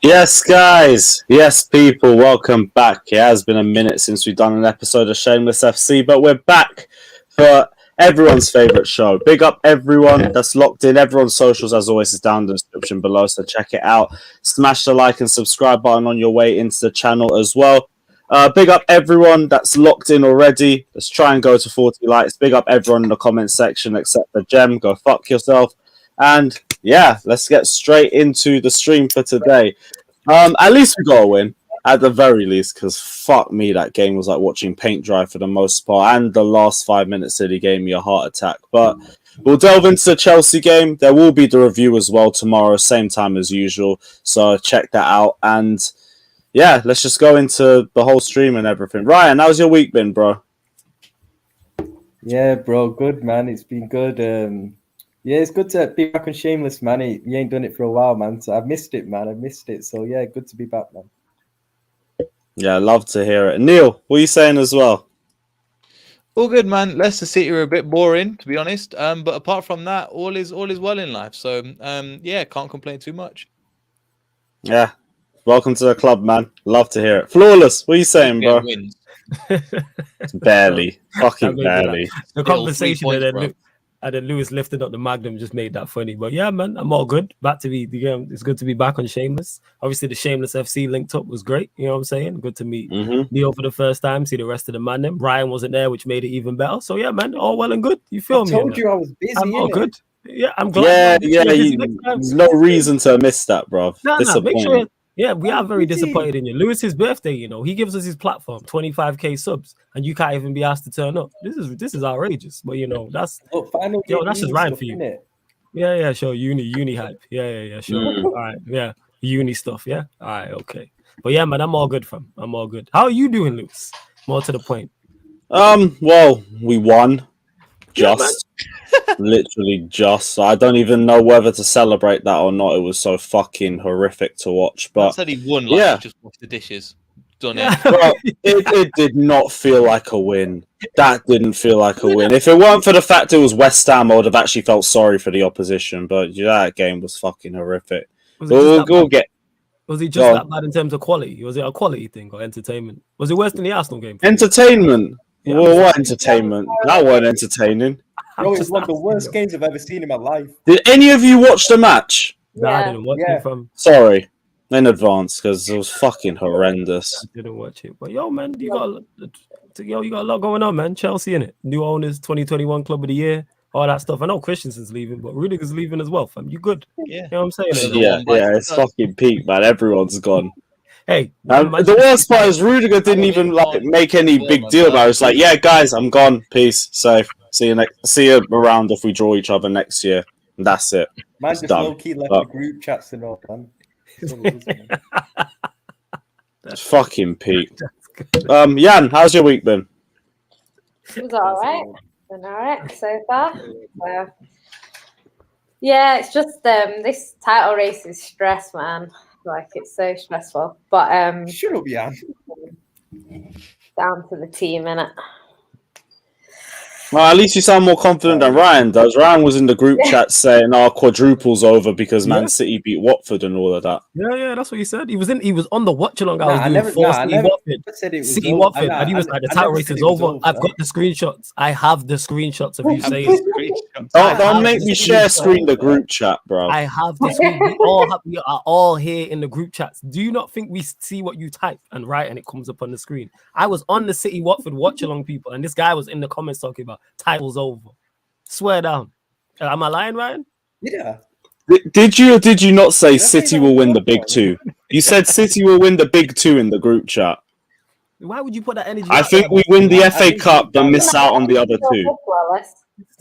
Yes, guys. Yes, people. Welcome back. It has been a minute since we've done an episode of Shameless FC, but we're back for everyone's favourite show. Big up everyone that's locked in. Everyone's socials, as always, is down in the description below, so check it out. Smash the like and subscribe button on your way into the channel as well. Big up everyone that's locked in already. Let's try and go to 40 likes. Big up everyone in the comment section except for Gem. Go fuck yourself. And yeah, let's get straight into the stream for today. At least we got a win, at the very least, because fuck me, that game was like watching paint dry for the most part, and the last 5 minutes really gave me a heart attack. But we'll delve into the Chelsea game. There will be the review as well tomorrow, same time as usual, so check that out. And yeah, let's just go into the whole stream and everything. Ryan, how's your week been, bro? Yeah, bro, good, man. It's been good. Yeah, it's good to be back on Shameless, man. You ain't done it for a while, man. So I've missed it, man. I've missed it. So yeah, good to be back, man. Yeah, love to hear it. Neil, what are you saying as well? All good, man. Leicester City are a bit boring, to be honest. But apart from that, all is well in life. So yeah, can't complain too much. Yeah, welcome to the club, man. Love to hear it. Flawless, what are you saying, bro? Barely, fucking barely. The conversation and then Lewis lifted up the Magnum just made that funny. But yeah, man, I'm all good. Back to be the game. It's good to be back on Shameless. Obviously, the Shameless FC linked up was great. You know what I'm saying? Good to meet Neil for the first time. See the rest of the man. Ryan wasn't there, which made it even better. So yeah, man, all well and good. You feel me? I told you I was busy. I'm all good. Yeah, I'm glad. Yeah. There's no reason to miss that, bro. Nah, make sure. Yeah, we are very disappointed in you. Lewis's birthday, you know, he gives us his platform, 25k subs, and you can't even be asked to turn up. This is outrageous. But you know, that's just Ryan for you. Yeah, sure. Uni hype. Yeah, sure. All right, yeah. Uni stuff, yeah. All right, okay. But yeah, man, I'm all good, fam. I'm all good. How are you doing, Lewis? More to the point. Well, we won. Just literally just. I don't even know whether to celebrate that or not. It was so fucking horrific to watch. But I said he won. Like, yeah, just wash the dishes. Done it. Bro, it did not feel like a win. That didn't feel like a win. If it weren't for the fact it was West Ham, I would have actually felt sorry for the opposition. But yeah, that game was fucking horrific. Was it just that bad in terms of quality? Was it a quality thing or entertainment? Was it worse than the Arsenal game? Entertainment. Yeah, well, what entertainment? That wasn't entertaining. Bro, it's one of the worst games I've ever seen in my life. Did any of you watch the match? No, I didn't watch it from. Sorry, in advance because it was fucking horrendous. I didn't watch it, but yo, man, you got a lot going on, man. Chelsea in it, new owners, 2021 Club of the Year, all that stuff. I know Christensen's leaving, but Rudiger's leaving as well, fam. You good? Yeah, you know what I'm saying? Yeah, it's fucking peak, man. Everyone's gone. Hey, the worst part is Rudiger didn't even like make any big deal about it. It's like, yeah, guys, I'm gone. Peace, safe. See you around if we draw each other next year. And that's it. Man, just low key left the group chats and all, man. It's fucking peak. Jan, how's your week been? It was all right. Been all right so far. Yeah, it's just this title race is stress, man. Like it's so stressful, but shut up, Jan. Down to the team, innit? Well, at least you sound more confident than Ryan does. Ryan was in the group chat saying our quadruple's over because Man City beat Watford and all of that. Yeah, that's what he said. He was on the watch along. I was doing Watford. City Watford, and he was like, the title race is over. I've got the screenshots. I have the screenshots of you saying. Don't make me share screen the group chat, bro. I have the screen. We are all here in the group chats. Do you not think we see what you type and write and it comes up on the screen? I was on the City Watford watch along, people, and this guy was in the comments talking about title's over. Swear down. Am I lying, Ryan? Yeah. Did you or did you not say City will win the big two? You said City will win the big two in the group chat. Why would you put that energy? I think we win the FA Cup but miss out on the other two.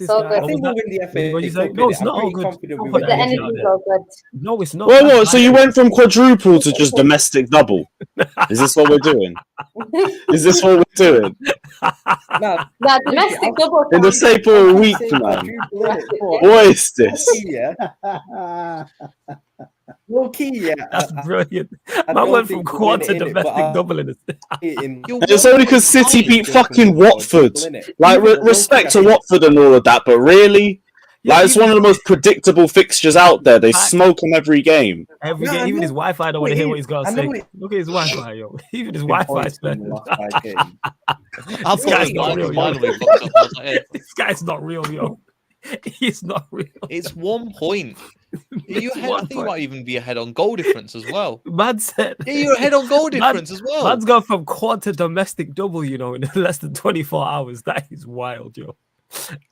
I think we'll win the FA. No, it's not all good. The energy's all good. No, it's not. Well, so you went from quadruple to just domestic double. Is this what we're doing? Is this what we're doing? No, domestic double. In the same for a week, man. What is this? Low key, yeah. That's brilliant. Man went from quad to domestic double in It's only because City beat fucking Watford. Like, respect to Watford and all of that, but really? Like, it's one of the most predictable fixtures out there. They smoke him every game. Every game, even his Wi-Fi don't want to hear what he's got to say. Look at his Wi-Fi, yo. Even his Wi-Fi's better. This guy's not real, yo. He's not real. It's 1 point. I think you might even be ahead on goal difference as well. Man said, yeah, you're ahead on goal difference as well. Man's gone from quad to domestic double, in less than 24 hours. That is wild, yo.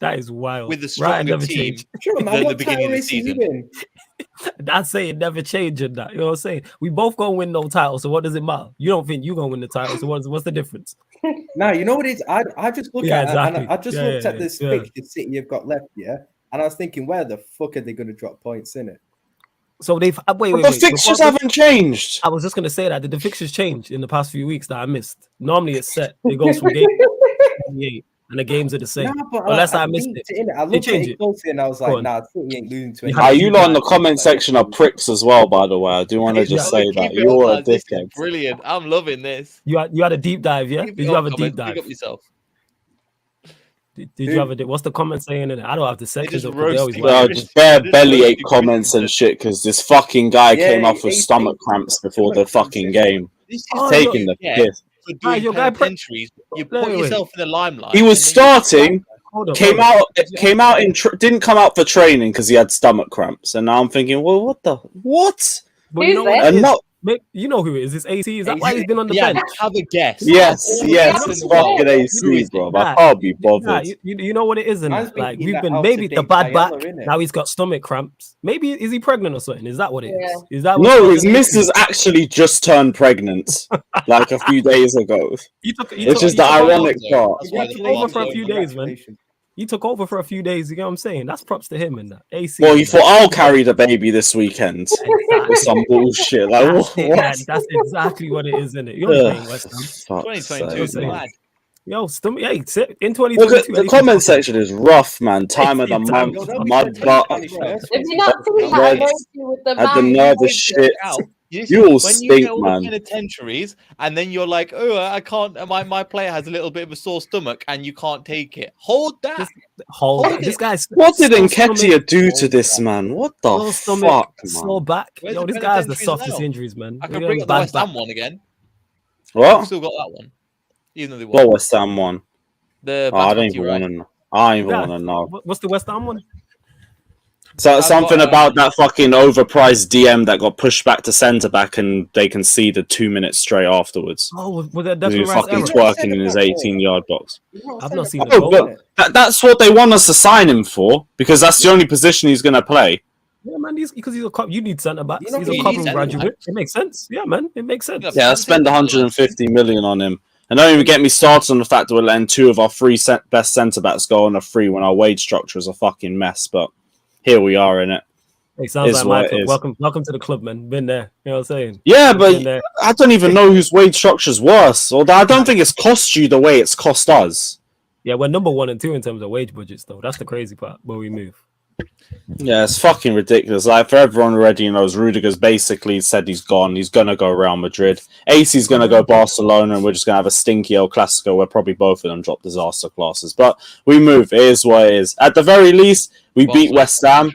That is wild. With the stronger team at the beginning of the season. That's saying never changing that. You know what I'm saying? We both gonna win no title, so what does it matter? You don't think you're gonna win the title, so what's the difference? No, you know what it is? I just look at it, and I just looked at this fixture City have got left, and I was thinking, where the fuck are they going to drop points in it? So they've wait. The fixtures haven't changed. I was just gonna say that did the fixtures change in the past few weeks that I missed? Normally it's set. It goes from game 28 and the games are the same. No, but unless I missed it. I looked at it closely and I was like, nah, City ain't losing to anyone. You lot in the comment section are pricks as well, by the way. I do want to just say that. You're a dickhead. Brilliant. I'm loving this. You had a deep dive, yeah? Did you have a deep dive? Pick up yourself. Did you have what's the comment saying in it? I don't have the sections. Just bare bellyache comments and shit because this fucking guy came off with stomach cramps before the fucking game. Taking the piss. You put yourself in the limelight. He was starting, came out didn't come out for training because he had stomach cramps, and now I'm thinking, well, what? Well, you know who it is. It's AC. Is that why he's been on the bench? Have a guess. Yes, it's fucking AC, bro. I can't be bothered. You know what it is, and like we've been maybe the bad back. Now he's got stomach cramps. Maybe is he pregnant or something? Is that what it is? Is that no? His missus actually just turned pregnant like a few days ago. Which is the ironic part. He took over for a few days, man. He took over for a few days. You know what I'm saying? That's props to him and that. AC. Well, he thought I'll carry the baby this weekend. Exactly. Some bullshit. Like what? That's exactly what it is, isn't it? You know what I'm saying? 2022 is mad. Yo, in 2022. The comment section is rough, man. Time of the month, mud butt. Have you not seen that emoji with the had the nervous shit. You all stink, man. When you get penitentiaries, and then you're like, oh, I can't. My player has a little bit of a sore stomach, and you can't take it. Hold that. Hold it. This guy's. What did Nketiah do to this man? What the fuck, man? Slow back. Yo, this guy has the softest injuries, man. I can bring up the West Ham one again. What? I've still got that one. Even though they won. What West Ham one? I don't even want to know. I don't even want to know. What's the West Ham one? So something about that fucking overpriced DM that got pushed back to centre back, and they conceded 2 minutes straight afterwards. Oh, was that he was fucking twerking in his 18-yard box. I've not seen it. But that's what they want us to sign him for, because that's the only position he's going to play. Yeah, man, because he's a cop. You need centre backs. He's a covering graduate. It makes sense. Yeah, man, it makes sense. Yeah, I spend 150 million on him. And don't even get me started on the fact that we're letting two of our best centre backs go on a free when our wage structure is a fucking mess. But here we are in it. It sounds like my club. Welcome to the club, man. Been there. You know what I'm saying? Yeah, but I don't even know whose wage structure's worse. Although I don't think it's cost you the way it's cost us. Yeah, we're number 1 and 2 in terms of wage budgets, though. That's the crazy part where we move. Yeah, it's fucking ridiculous. Like, for everyone already knows, Rudiger's basically said he's gone. He's going to go Real Madrid. AC's going to go Barcelona, and we're just going to have a stinky El Clasico where probably both of them drop disaster classes. But we move. It is what it is. At the very least, we beat West Ham.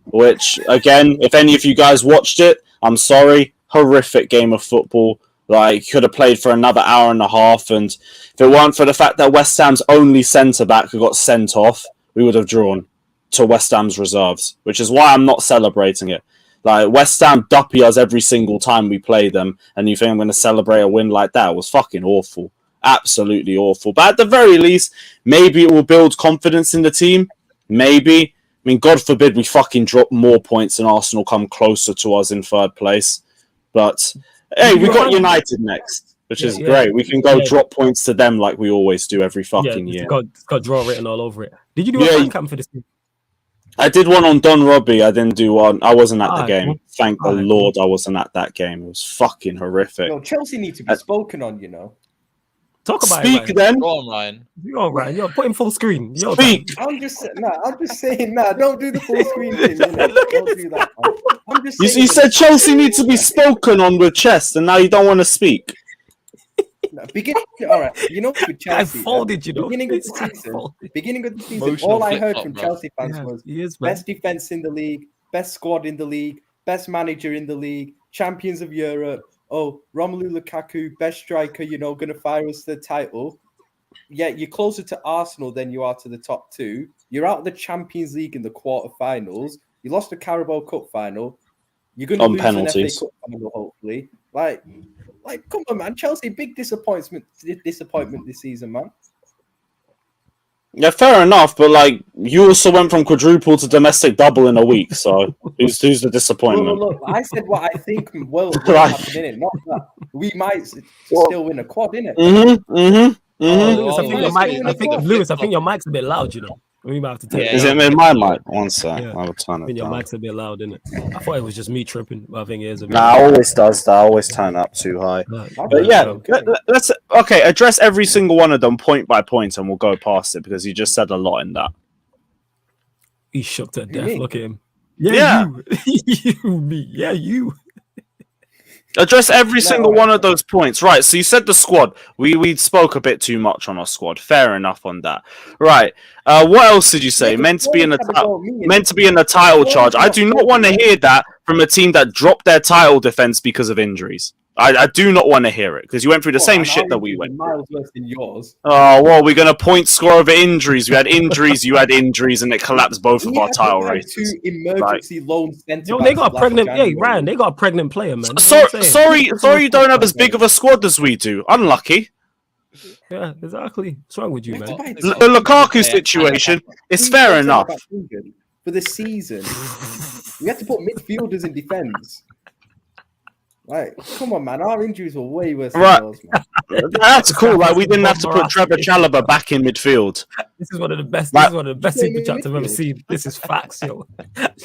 Which, again, if any of you guys watched it, I'm sorry. Horrific game of football. Like, could have played for another hour and a half. And if it weren't for the fact that West Ham's only centre-back who got sent off, we would have drawn to West Ham's reserves, which is why I'm not celebrating it. Like, West Ham duppy us every single time we play them, and you think I'm going to celebrate a win like that? It was fucking awful. Absolutely awful. But at the very least, maybe it will build confidence in the team. Maybe. I mean, God forbid we fucking drop more points and Arsenal come closer to us in third place. But, hey, we got United next, which is great. We can go drop points to them like we always do every fucking year. It's got draw written all over it. Did you do a fan camp for this team? I did one on Don Robbie. I didn't do one. I wasn't at the game. Thank the Lord I wasn't at that game. It was fucking horrific. No, Chelsea need to be spoken on, you know. Talk about Speak it, then. Go on, Ryan. You're Ryan. You're putting full screen. Speak. I'm just saying, don't do the full screen thing. Don't do that. I'm just saying, you said Chelsea need to be spoken on with chest, and now you don't want to speak. All right. You know, with I Chelsea, folded, you know. beginning of the season, all I heard from Chelsea fans was best defense in the league, best squad in the league, best manager in the league, champions of Europe. Oh, Romelu Lukaku, best striker, going to fire us to the title. Yeah, you're closer to Arsenal than you are to the top two. You're out of the Champions League in the quarterfinals. You lost the Carabao Cup final. You're going to lose penalties. an FA Cup final, hopefully. Like, come on, man. Chelsea, big disappointment this season, man. Yeah, fair enough, but like you also went from quadruple to domestic double in a week, so who's the disappointment? Look, I said what I think will happen in it, not that we might still win a quad, innit? Lewis, I think your mic's a bit loud, you know. We might have to take Is it in my mic? One sec. Yeah. I'll turn it down. Your mic's a bit loud, isn't it? I thought it was just me tripping, but I think it is a bit Nah, always does that. I always turn up too high. But yeah, let's address every single one of them point by point, and we'll go past it because you just said a lot in that. He's shook to death. Me? Look at him. Yeah. You. Address every single one of those points. Right, so you said the squad. We spoke a bit too much on our squad. Fair enough on that. Right. What else did you say? Meant to be in a title charge. I do not want to hear that from a team that dropped their title defense because of injuries. I do not want to hear it because you went through the same shit that we went through. Miles worse than yours. Oh, well, we're going to point score over injuries. We had injuries, you had injuries, and it collapsed both of our title races. Two emergency loan centre They got a pregnant. Yeah, Ryan. They got a pregnant player, man. Sorry, you don't have as big of a squad as we do. Unlucky. Yeah, exactly. What's wrong with you, man? The Lukaku situation is fair enough. For the season, we had to put midfielders in defence. Like, come on, man. Our injuries were way worse than yours, man. That's cool. Like, we didn't have to put Trevor Chalobah back in midfield. This is one of the best. This is one of the best super chats I've ever seen. This is facts, yo.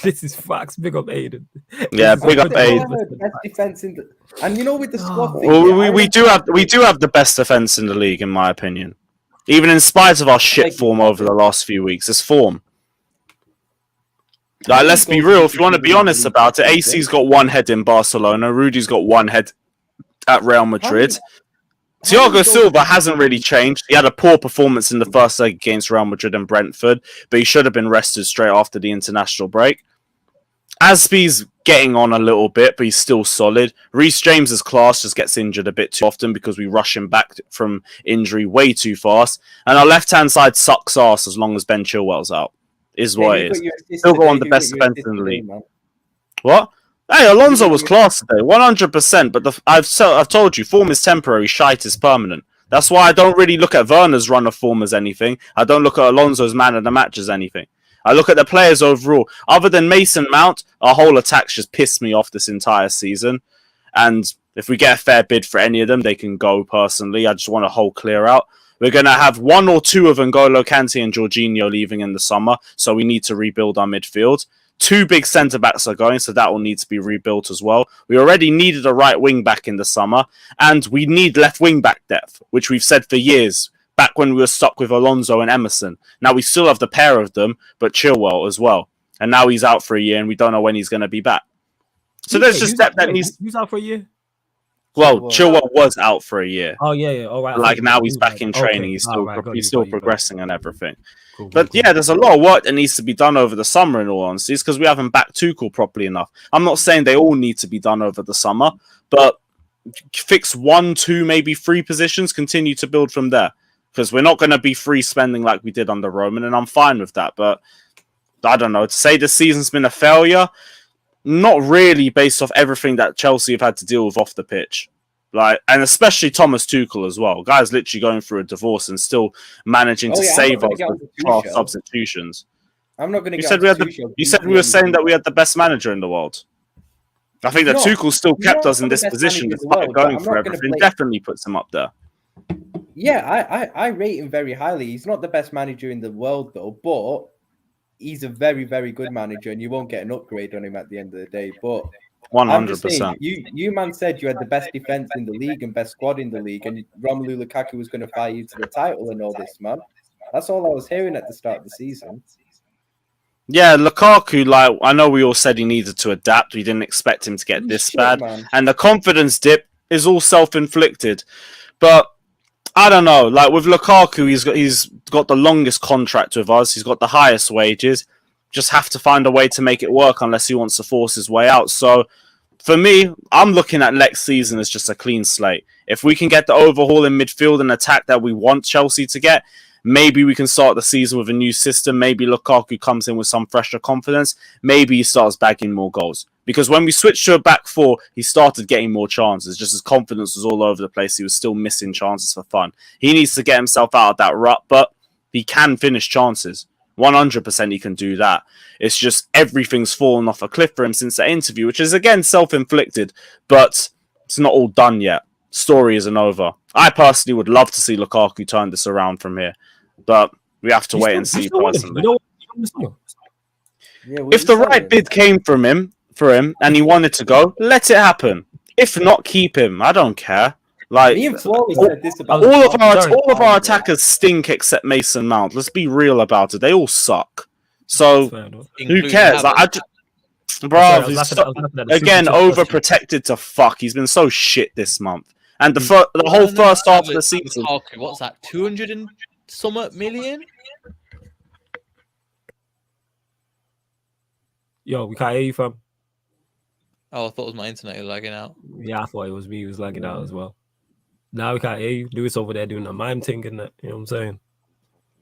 This is facts. Big up Aiden. Yeah, big up Aiden. Best defense in the, and with the squad thing, well, we do have the best defense in the league, in my opinion. Even in spite of our shit form over the last few weeks, it's form. Like, let's be real. If you want to be honest about it, AC's got one head in Barcelona. Rudy's got one head at Real Madrid. Thiago Silva hasn't really changed. He had a poor performance in the first leg against Real Madrid and Brentford, but he should have been rested straight after the international break. Aspie's getting on a little bit, but he's still solid. Reece James's class just gets injured a bit too often because we rush him back from injury way too fast. And our left-hand side sucks ass as long as Ben Chilwell's out. Is what it is. Still got one of the best defense in the league. What? Hey, Alonso was class today, 100%. But I've told you, form is temporary, shite is permanent. That's why I don't really look at Werner's run of form as anything. I don't look at Alonso's man of the match as anything. I look at the players overall. Other than Mason Mount, our whole attack's just pissed me off this entire season. And if we get a fair bid for any of them, they can go personally. I just want a whole clear out. We're going to have one or two of N'Golo Kante and Jorginho leaving in the summer, so we need to rebuild our midfield. Two big centre-backs are going, so that will need to be rebuilt as well. We already needed a right wing-back in the summer, and we need left wing-back depth, which we've said for years, back when we were stuck with Alonso and Emerson. Now we still have the pair of them, but Chilwell as well. And now he's out for a year, and we don't know when he's going to be back. So there's just depth that needs... Who's out for a year? Well, Chilwell was out for a year. Oh yeah. All right. Like now he's back in training. He's still progressing and everything. Cool. Yeah, there's a lot of work that needs to be done over the summer. In all honesty, it's because we haven't backed Tuchel properly enough. I'm not saying they all need to be done over the summer, but fix 1, 2, maybe 3 positions. Continue to build from there because we're not going to be free spending like we did under Roman, and I'm fine with that. But I don't know. To say the season's been a failure. Not really, based off everything that Chelsea have had to deal with off the pitch. And especially Thomas Tuchel as well. Guy's literally going through a divorce and still managing to save us with substitutions. I'm not going to You said we were saying that we had the best manager in the world. I think that Tuchel still kept us in this position despite going for everything. Definitely puts him up there. Yeah, I rate him very highly. He's not the best manager in the world, though, but he's a very, very good manager, and you won't get an upgrade on him at the end of the day. But 100%. You man said you had the best defense in the league and best squad in the league, and Romelu Lukaku was going to fire you to the title and all this, man. That's all I was hearing at the start of the season. Yeah, Lukaku, I know we all said he needed to adapt. We didn't expect him to get this bad. Man. And the confidence dip is all self-inflicted. But I don't know. Like with Lukaku, he's got the longest contract with us. He's got the highest wages. Just have to find a way to make it work unless he wants to force his way out. So for me, I'm looking at next season as just a clean slate. If we can get the overhaul in midfield and attack that we want Chelsea to get, maybe we can start the season with a new system. Maybe Lukaku comes in with some fresher confidence. Maybe he starts bagging more goals. Because when we switched to a back four, he started getting more chances. Just his confidence was all over the place. He was still missing chances for fun. He needs to get himself out of that rut, but he can finish chances. 100% he can do that. It's just everything's fallen off a cliff for him since that interview, which is, again, self-inflicted, but it's not all done yet. Story isn't over. I personally would love to see Lukaku turn this around from here, but we have to wait and see personally. If the right bid came for him and he wanted to go, let it happen. If not, keep him. I don't care. Like all of our attackers stink except Mason Mount. Let's be real about it. They all suck. So who cares? Like, bro, again, overprotected to fuck. He's been so shit this month, and the whole first half of the season. What's that? 200 and somewhat million. Yo, we can't hear you, fam. Oh, I thought it was my internet lagging out. Yeah, I thought it was me who was lagging out as well. Now we can't hear you. Lewis over there doing a mime thing, and that. You know what I'm saying?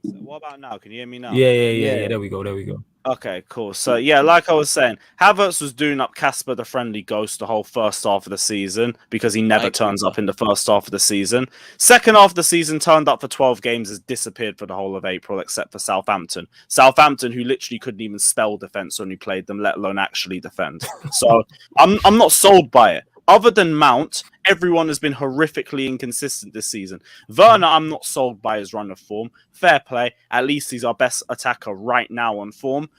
So what about now? Can you hear me now? Yeah. There we go. Okay, cool. So, yeah, like I was saying, Havertz was doing up Casper the Friendly Ghost the whole first half of the season because he never turns up in the first half of the season. Second half of the season, turned up for 12 games, has disappeared for the whole of April except for Southampton. Southampton, who literally couldn't even spell defence when we played them, let alone actually defend. So, I'm not sold by it. Other than Mount, everyone has been horrifically inconsistent this season. Werner, I'm not sold by his run of form. Fair play. At least he's our best attacker right now on form.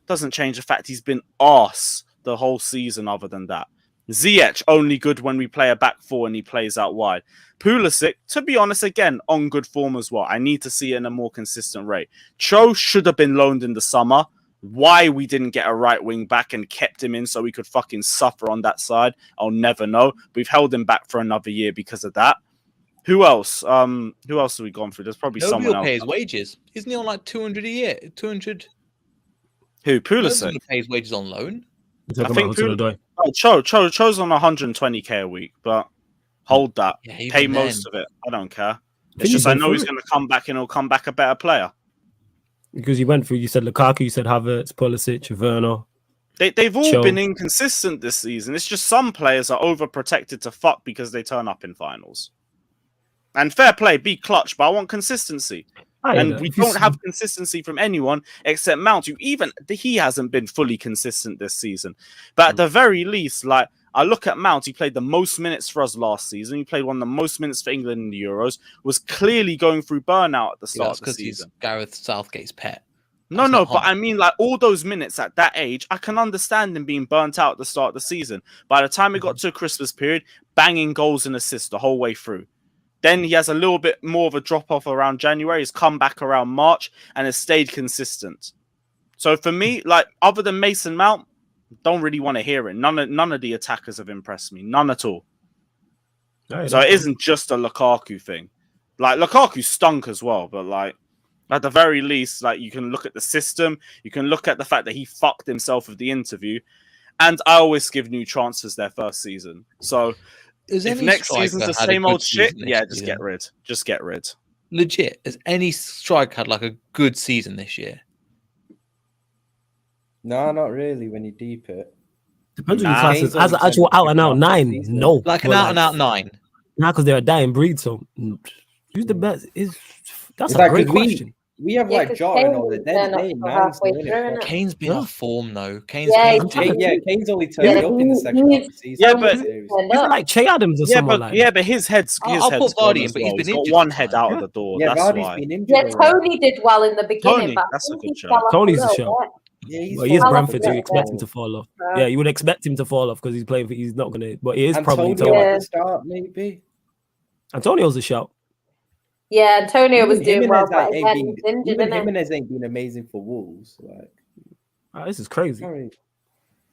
Doesn't change the fact he's been arse the whole season other than that. Ziyech, only good when we play a back four and he plays out wide. Pulisic, to be honest, again, on good form as well. I need to see it in a more consistent rate. Cho should have been loaned in the summer. Why we didn't get a right wing back and kept him in so we could fucking suffer on that side, I'll never know. We've held him back for another year because of that. Who else? Who else have we gone through? There's probably someone else. Pay his wages. Isn't he on like 200 a year? 200. Who? Pulisic? Nobody pays wages on loan. I think Cho's on 120k a week, but hold that. Yeah, pay most of it. I don't care. It's just I know he's going to come back and he'll come back a better player. Because you went through, you said Lukaku, you said Havertz, Pulisic, Werner. They've all been inconsistent this season. It's just some players are overprotected to fuck because they turn up in finals. And fair play, be clutch, but I want consistency. And we don't have consistency from anyone except Mount, who even he hasn't been fully consistent this season. But at the very least, like I look at Mount, he played the most minutes for us last season. He played one of the most minutes for England in the Euros. Was clearly going through burnout at the start of the season. He's Gareth Southgate's pet. No, but I mean, like all those minutes at that age, I can understand him being burnt out at the start of the season. By the time it got to a Christmas period, banging goals and assists the whole way through. Then he has a little bit more of a drop-off around January. He's come back around March and has stayed consistent. So for me, like other than Mason Mount, don't really want to hear it. None of the attackers have impressed me. None at all. So it isn't just a Lukaku thing. Like Lukaku stunk as well, but like at the very least, like you can look at the system, you can look at the fact that he fucked himself with the interview, and I always give new transfers their first season. So if next season's the same old shit, yeah, just get rid. Just get rid. Legit, has any striker had like a good season this year? No, not really. When you deep it, depends on your classes. As an actual out and out 9, no, like an out and out 9. Now, because they're a dying breed. So, who's the best? That's a great question. We have like Jota and all that. Kane's been off form though. Kane's only turned up in the second half of the season. Yeah, but he's like Che Adams or something like that. Yeah, but his head's I'll put Vardy in, but he's been injured. One head out of the door. Yeah, that's Vardy's why. Been injured. Yeah, Tony did well in the beginning. Tony, that's a good show. Tony's a show. Yeah, well, he is Brentford, so you expect him to fall off. Yeah, you would expect him to fall off because he's playing. He's not gonna, but he is probably Antonio at the start, maybe. Antonio's a shout. Yeah, Antonio was doing well, but Jimenez ain't been amazing for Wolves. Like, this is crazy.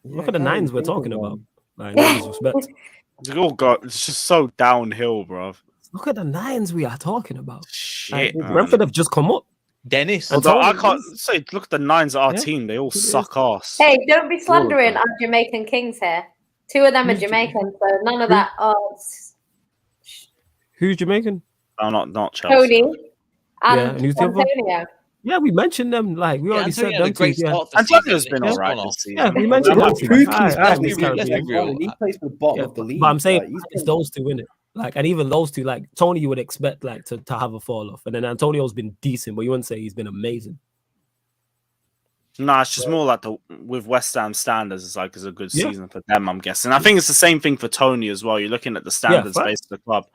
Look at the 9s we're talking about. Like, no disrespect. It's just so downhill, bro. Look at the nines we are talking about. Shit, man. Brentford have just come up. Dennis. Although I can't say, look at the nines of our team. They all suck ass. Hey, don't be slandering our Jamaican kings here. 2 of them are Jamaican, so none of that. Who's Jamaican? Oh, not Chelsea. Tony and Antonio. Yeah, we mentioned them. Like we already said them. Antonio's been all right this season. Yeah, we mentioned them. He plays for the bottom of the league. But I'm saying it's those two in it. Like, and even those two, like Tony, you would expect like to have a fall off, and then Antonio's been decent, but you wouldn't say he's been amazing. Nah, it's just more like with West Ham standards, it's a good season for them, I'm guessing. I think it's the same thing for Tony as well. You're looking at the standards based of the club.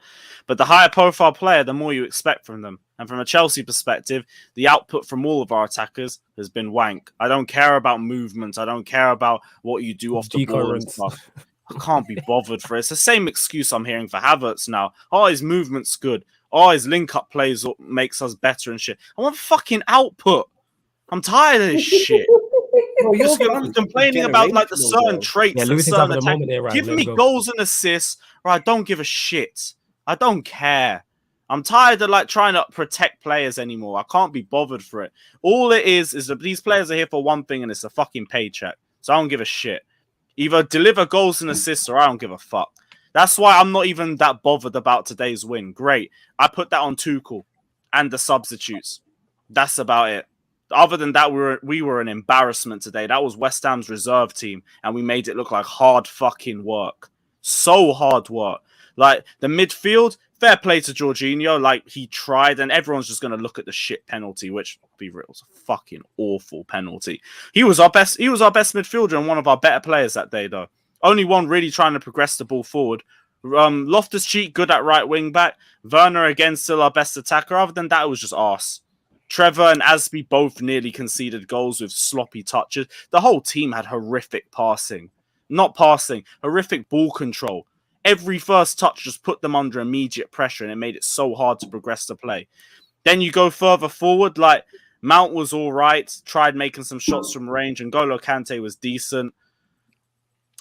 But the higher profile player, the more you expect from them. And from a Chelsea perspective, the output from all of our attackers has been wank. I don't care about movement. I don't care about what you do off the ball and stuff. I can't be bothered for it. It's the same excuse I'm hearing for Havertz now. Oh, his movement's good. Oh, his link-up plays makes us better and shit. I want fucking output. I'm tired of this shit. You're complaining about like the certain traits and certain attacks. Give me goals and assists, or I don't give a shit. I don't care. I'm tired of like trying to protect players anymore. I can't be bothered for it. All it is that these players are here for one thing, and it's a fucking paycheck. So I don't give a shit. Either deliver goals and assists, or I don't give a fuck. That's why I'm not even that bothered about today's win. Great. I put that on Tuchel and the substitutes. That's about it. Other than that, we were an embarrassment today. That was West Ham's reserve team, and we made it look like hard fucking work. So hard work. Like, the midfield, fair play to Jorginho. Like, he tried, and everyone's just going to look at the shit penalty, which, to be real, was a fucking awful penalty. He was our best midfielder and one of our better players that day, though. Only one really trying to progress the ball forward. Loftus-Cheek, good at right wing back. Werner, again, still our best attacker. Other than that, it was just arse. Trevor and Asby both nearly conceded goals with sloppy touches. The whole team had horrific passing. Not passing, horrific ball control. Every first touch just put them under immediate pressure, and it made it so hard to progress the play. Then you go further forward, like Mount was all right, tried making some shots from range, and N'Golo Kante was decent.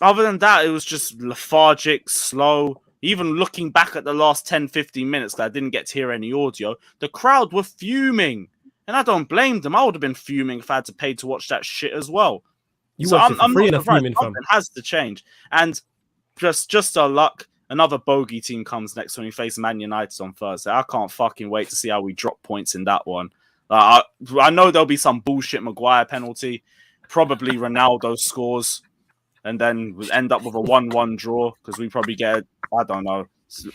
Other than that, it was just lethargic, slow. Even looking back at the last 10, 15 minutes, because I didn't get to hear any audio, the crowd were fuming. And I don't blame them. I would have been fuming if I had to pay to watch that shit as well. I'm not surprised. Something has to change. And just our luck, another bogey team comes next when we face Man United on Thursday. I can't fucking wait to see how we drop points in that one. I know there'll be some bullshit Maguire penalty. Probably Ronaldo scores. And then we'll end up with a 1-1 draw because we probably get, I don't know,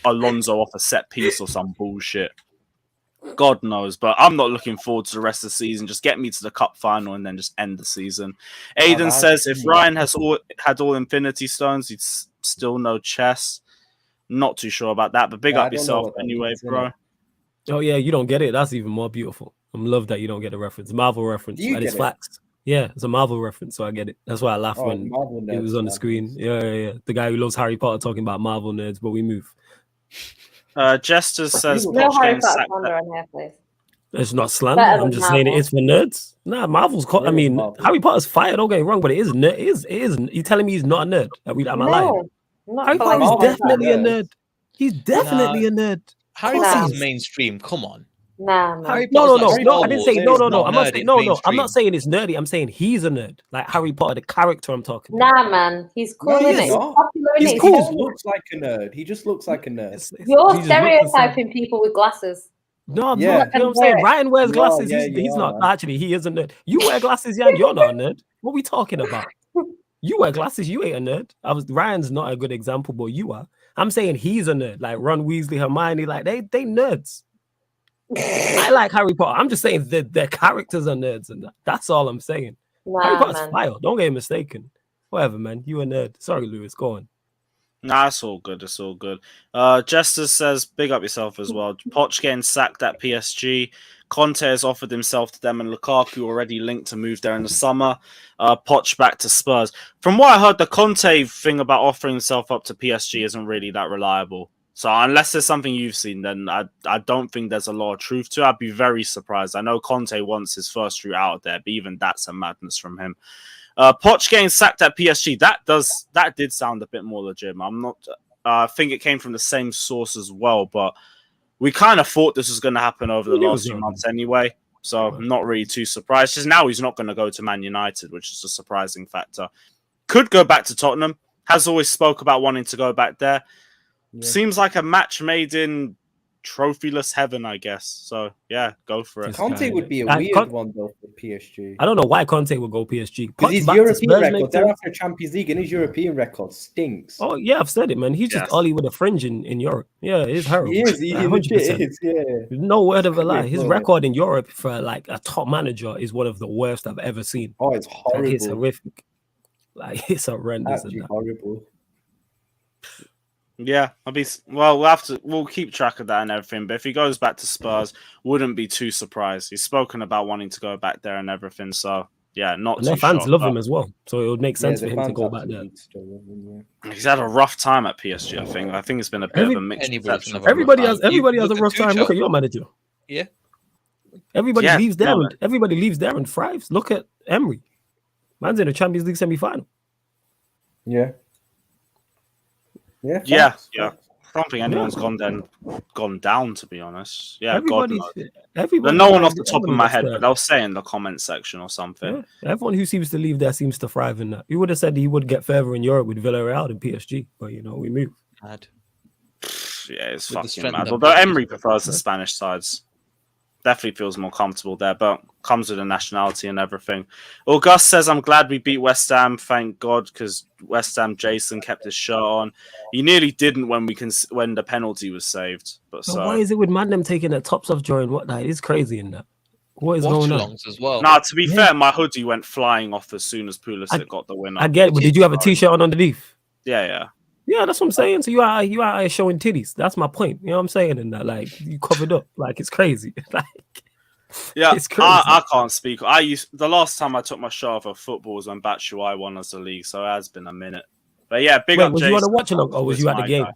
Alonso off a set piece or some bullshit. God knows, but I'm not looking forward to the rest of the season. Just get me to the cup final and then just end the season. Aiden says if Ryan had all Infinity Stones, he'd still no chess. Not too sure about that, but big up yourself anyway, bro. Oh yeah, you don't get it. That's even more beautiful. I love that you don't get a reference, Marvel reference, and it's facts. Yeah, it's a Marvel reference, so I get it. That's why I laughed when it was on the screen. Yeah. The guy who loves Harry Potter talking about Marvel nerds, but we move. Jester says no Harry Potter slander on here, please. It's not slander. I'm just saying it is for nerds. Nah, Marvel's. I mean, Harry Potter's fire. Don't get me wrong, but it is nerd. It is. You telling me he's not a nerd? Am I lying? Harry Potter is definitely a nerd. He's definitely a nerd. Harry Potter's mainstream. Come on. No. No. I didn't say no. I'm not saying no. I'm not saying it's nerdy. I'm saying he's a nerd. Like Harry Potter, the character I'm talking about. Nah, man, he's cool. He's cool. He just looks like a nerd. You're stereotyping people with glasses. No, I'm not. You know what I'm saying? Ryan wears glasses. He's not. Actually, he is a nerd. You wear glasses, Jan. You're not a nerd. What are we talking about? You wear glasses. You ain't a nerd. Ryan's not a good example, but you are. I'm saying he's a nerd. Like Ron Weasley, Hermione, like they nerds. I like Harry Potter. I'm just saying that their characters are nerds, and that's all I'm saying. Harry Potter's fire. Don't get mistaken. Whatever, man. You a nerd. Sorry, Lewis. Go on. Nah, it's all good. It's all good. Jester says, big up yourself as well. Poch getting sacked at PSG. Conte has offered himself to them, and Lukaku already linked to move there in the summer. Poch back to Spurs. From what I heard, the Conte thing about offering himself up to PSG isn't really that reliable. So unless there's something you've seen, then I don't think there's a lot of truth to it. I'd be very surprised. I know Conte wants his first route out there, but even that's a madness from him. Poch getting sacked at PSG, that did sound a bit more legit. I'm not. I think it came from the same source as well, but we kind of thought this was going to happen over the last few months anyway. So I'm not really too surprised. Just now he's not going to go to Man United, which is a surprising factor. Could go back to Tottenham. Has always spoke about wanting to go back there. Yeah. Seems like a match made in trophyless heaven, I guess. So yeah, go for it. Conte would be a weird one though for PSG. I don't know why Conte would go PSG. Because his European record, they're after Champions League, and his European record stinks. Oh yeah, I've said it, man. He's just Ollie with a fringe in Europe. Yeah, it's horrible. He is. He 100%. Is. Yeah. No word of a lie. His record in Europe for like a top manager is one of the worst I've ever seen. Oh, it's horrible. Like, it's horrific. Like it's horrendous. Actually horrible. Yeah, we'll keep track of that and everything. But if he goes back to Spurs, wouldn't be too surprised. He's spoken about wanting to go back there and everything. So yeah, not and too their fans shocked, love him as well. So it would make sense for him to go back there. He's had a rough time at PSG. I think it's been a bit of a mixed reception. Everybody has a rough time. Look at your manager. Yeah. Everybody leaves there and thrives. Look at Emery. Man's in a Champions League semi-final. Yeah. I don't think anyone's gone down, to be honest. Yeah, everybody. No one off the top of my head, but they'll say in the comment section or something. Yeah. Everyone who seems to leave there seems to thrive in that. You would have said he would get further in Europe with Villarreal and PSG, but we move. Mad. Yeah, it's fucking mad. Although Emery prefers the Spanish sides. Definitely feels more comfortable there, but comes with a nationality and everything. August says, I'm glad we beat West Ham, thank God, because West Ham Jason kept his shirt on. He nearly didn't when the penalty was saved. But why is it with Madden taking their tops off during what night? It's crazy in that. What is going on? As well. Nah, to be fair, my hoodie went flying off as soon as Pulisic got the winner. I get it, but did you have a t-shirt on underneath? Yeah. Yeah, that's what I'm saying. So you out here showing titties. That's my point. You know what I'm saying? And that, like, you covered up. Like, it's crazy. Like, yeah, it's crazy. I can't speak. The last time I took my shirt off of football was when Batshuayi won us the league, so it has been a minute. But yeah, big up. Was Jason. you on the watching or was you at the game? At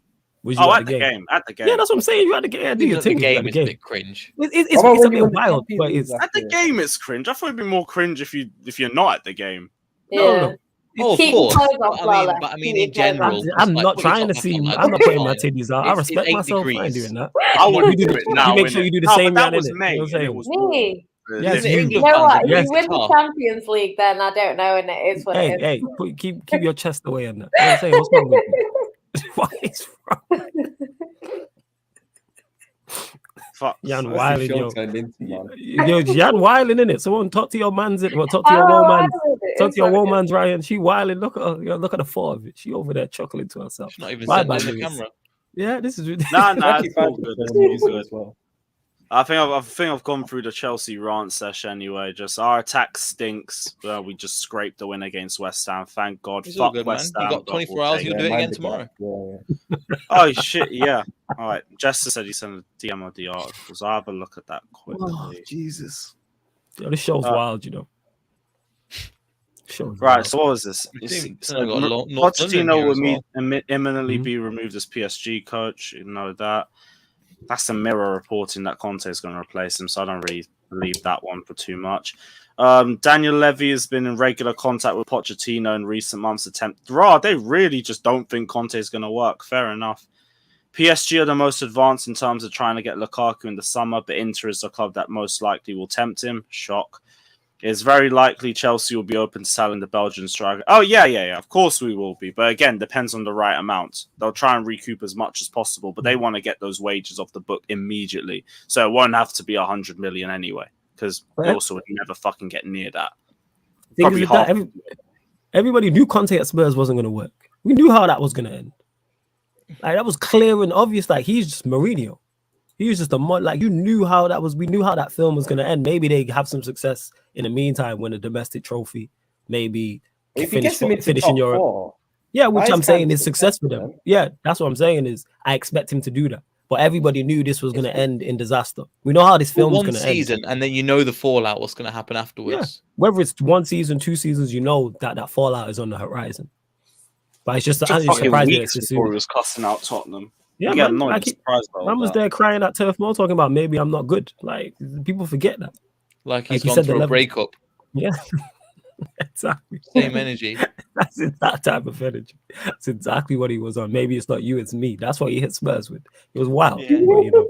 the game. At the game. Yeah, that's what I'm saying. You had the game. The game is a bit cringe. It's a bit wild, but it's at the game. It's cringe. I thought it'd be more cringe if you're not at the game. Yeah. No. Of course. But I mean, in general, I'm not trying to see. I'm not putting my titties out. I respect myself for doing that. I wouldn't do it now. You make sure you do the same. That was me. Yes, you know what? If you win the Champions League, then I don't know, and it is what it is. Hey, keep your chest away on that. You know what I'm saying? What's wrong with you? What is wrong? Fuck. Jan Wyland, yo, Jan Wyland in it. Someone talk to your man's it. Talk to your woman. Talk to your woman's Ryan. She Wyland. Look at her. Look at the thought of it. She over there chuckling to herself. She's not even sending the camera. Yeah, this is nah, it's all good. It's all good as well. I think I've gone through the Chelsea rant session anyway. Just our attack stinks. We just scraped the win against West Ham. Thank God. It's all good, West Ham. You got 24 hours. You'll do it again tomorrow. Oh shit! Yeah. All right. Jester said he sent a DM of the articles. I'll have a look at that quickly. Oh, Jesus. Yo, this show's wild, you know. Right. So what was this? Pochettino will imminently be removed as PSG coach. You know that. That's the Mirror reporting that Conte is going to replace him, so I don't really believe that one for too much. Daniel Levy has been in regular contact with Pochettino in recent months. They really just don't think Conte is going to work. Fair enough. PSG are the most advanced in terms of trying to get Lukaku in the summer, but Inter is the club that most likely will tempt him. Shock. It's very likely Chelsea will be open to selling the Belgian striker. Oh, yeah. Of course we will be. But again, depends on the right amount. They'll try and recoup as much as possible, but they want to get those wages off the book immediately. So it won't have to be 100 million anyway, because they also would never fucking get near that. Everybody knew Conte at Spurs wasn't going to work. We knew how that was going to end. Like, that was clear and obvious. Like, he's just Mourinho. He was just you knew how that was. We knew how that film was going to end. Maybe they have some success in the meantime, win a domestic trophy. Maybe finish in Europe. 4, yeah, which I'm saying is success for them. Yeah, that's what I'm saying is I expect him to do that. But everybody knew this was going to end in disaster. We know how this film is going to end. 1 season, and then you know the fallout, what's going to happen afterwards. Yeah. Whether it's 1 season, 2 seasons, you know that fallout is on the horizon. But it's just surprising. Before he was cussing out Tottenham. Yeah, man, man was there crying at Turf Moor talking about maybe I'm not good. Like, people forget that. Like he's gone through a breakup. Yeah, exactly. Same energy. That's that type of energy. That's exactly what he was on. Maybe it's not you, it's me. That's what he hit Spurs with. It was wild. Yeah. But,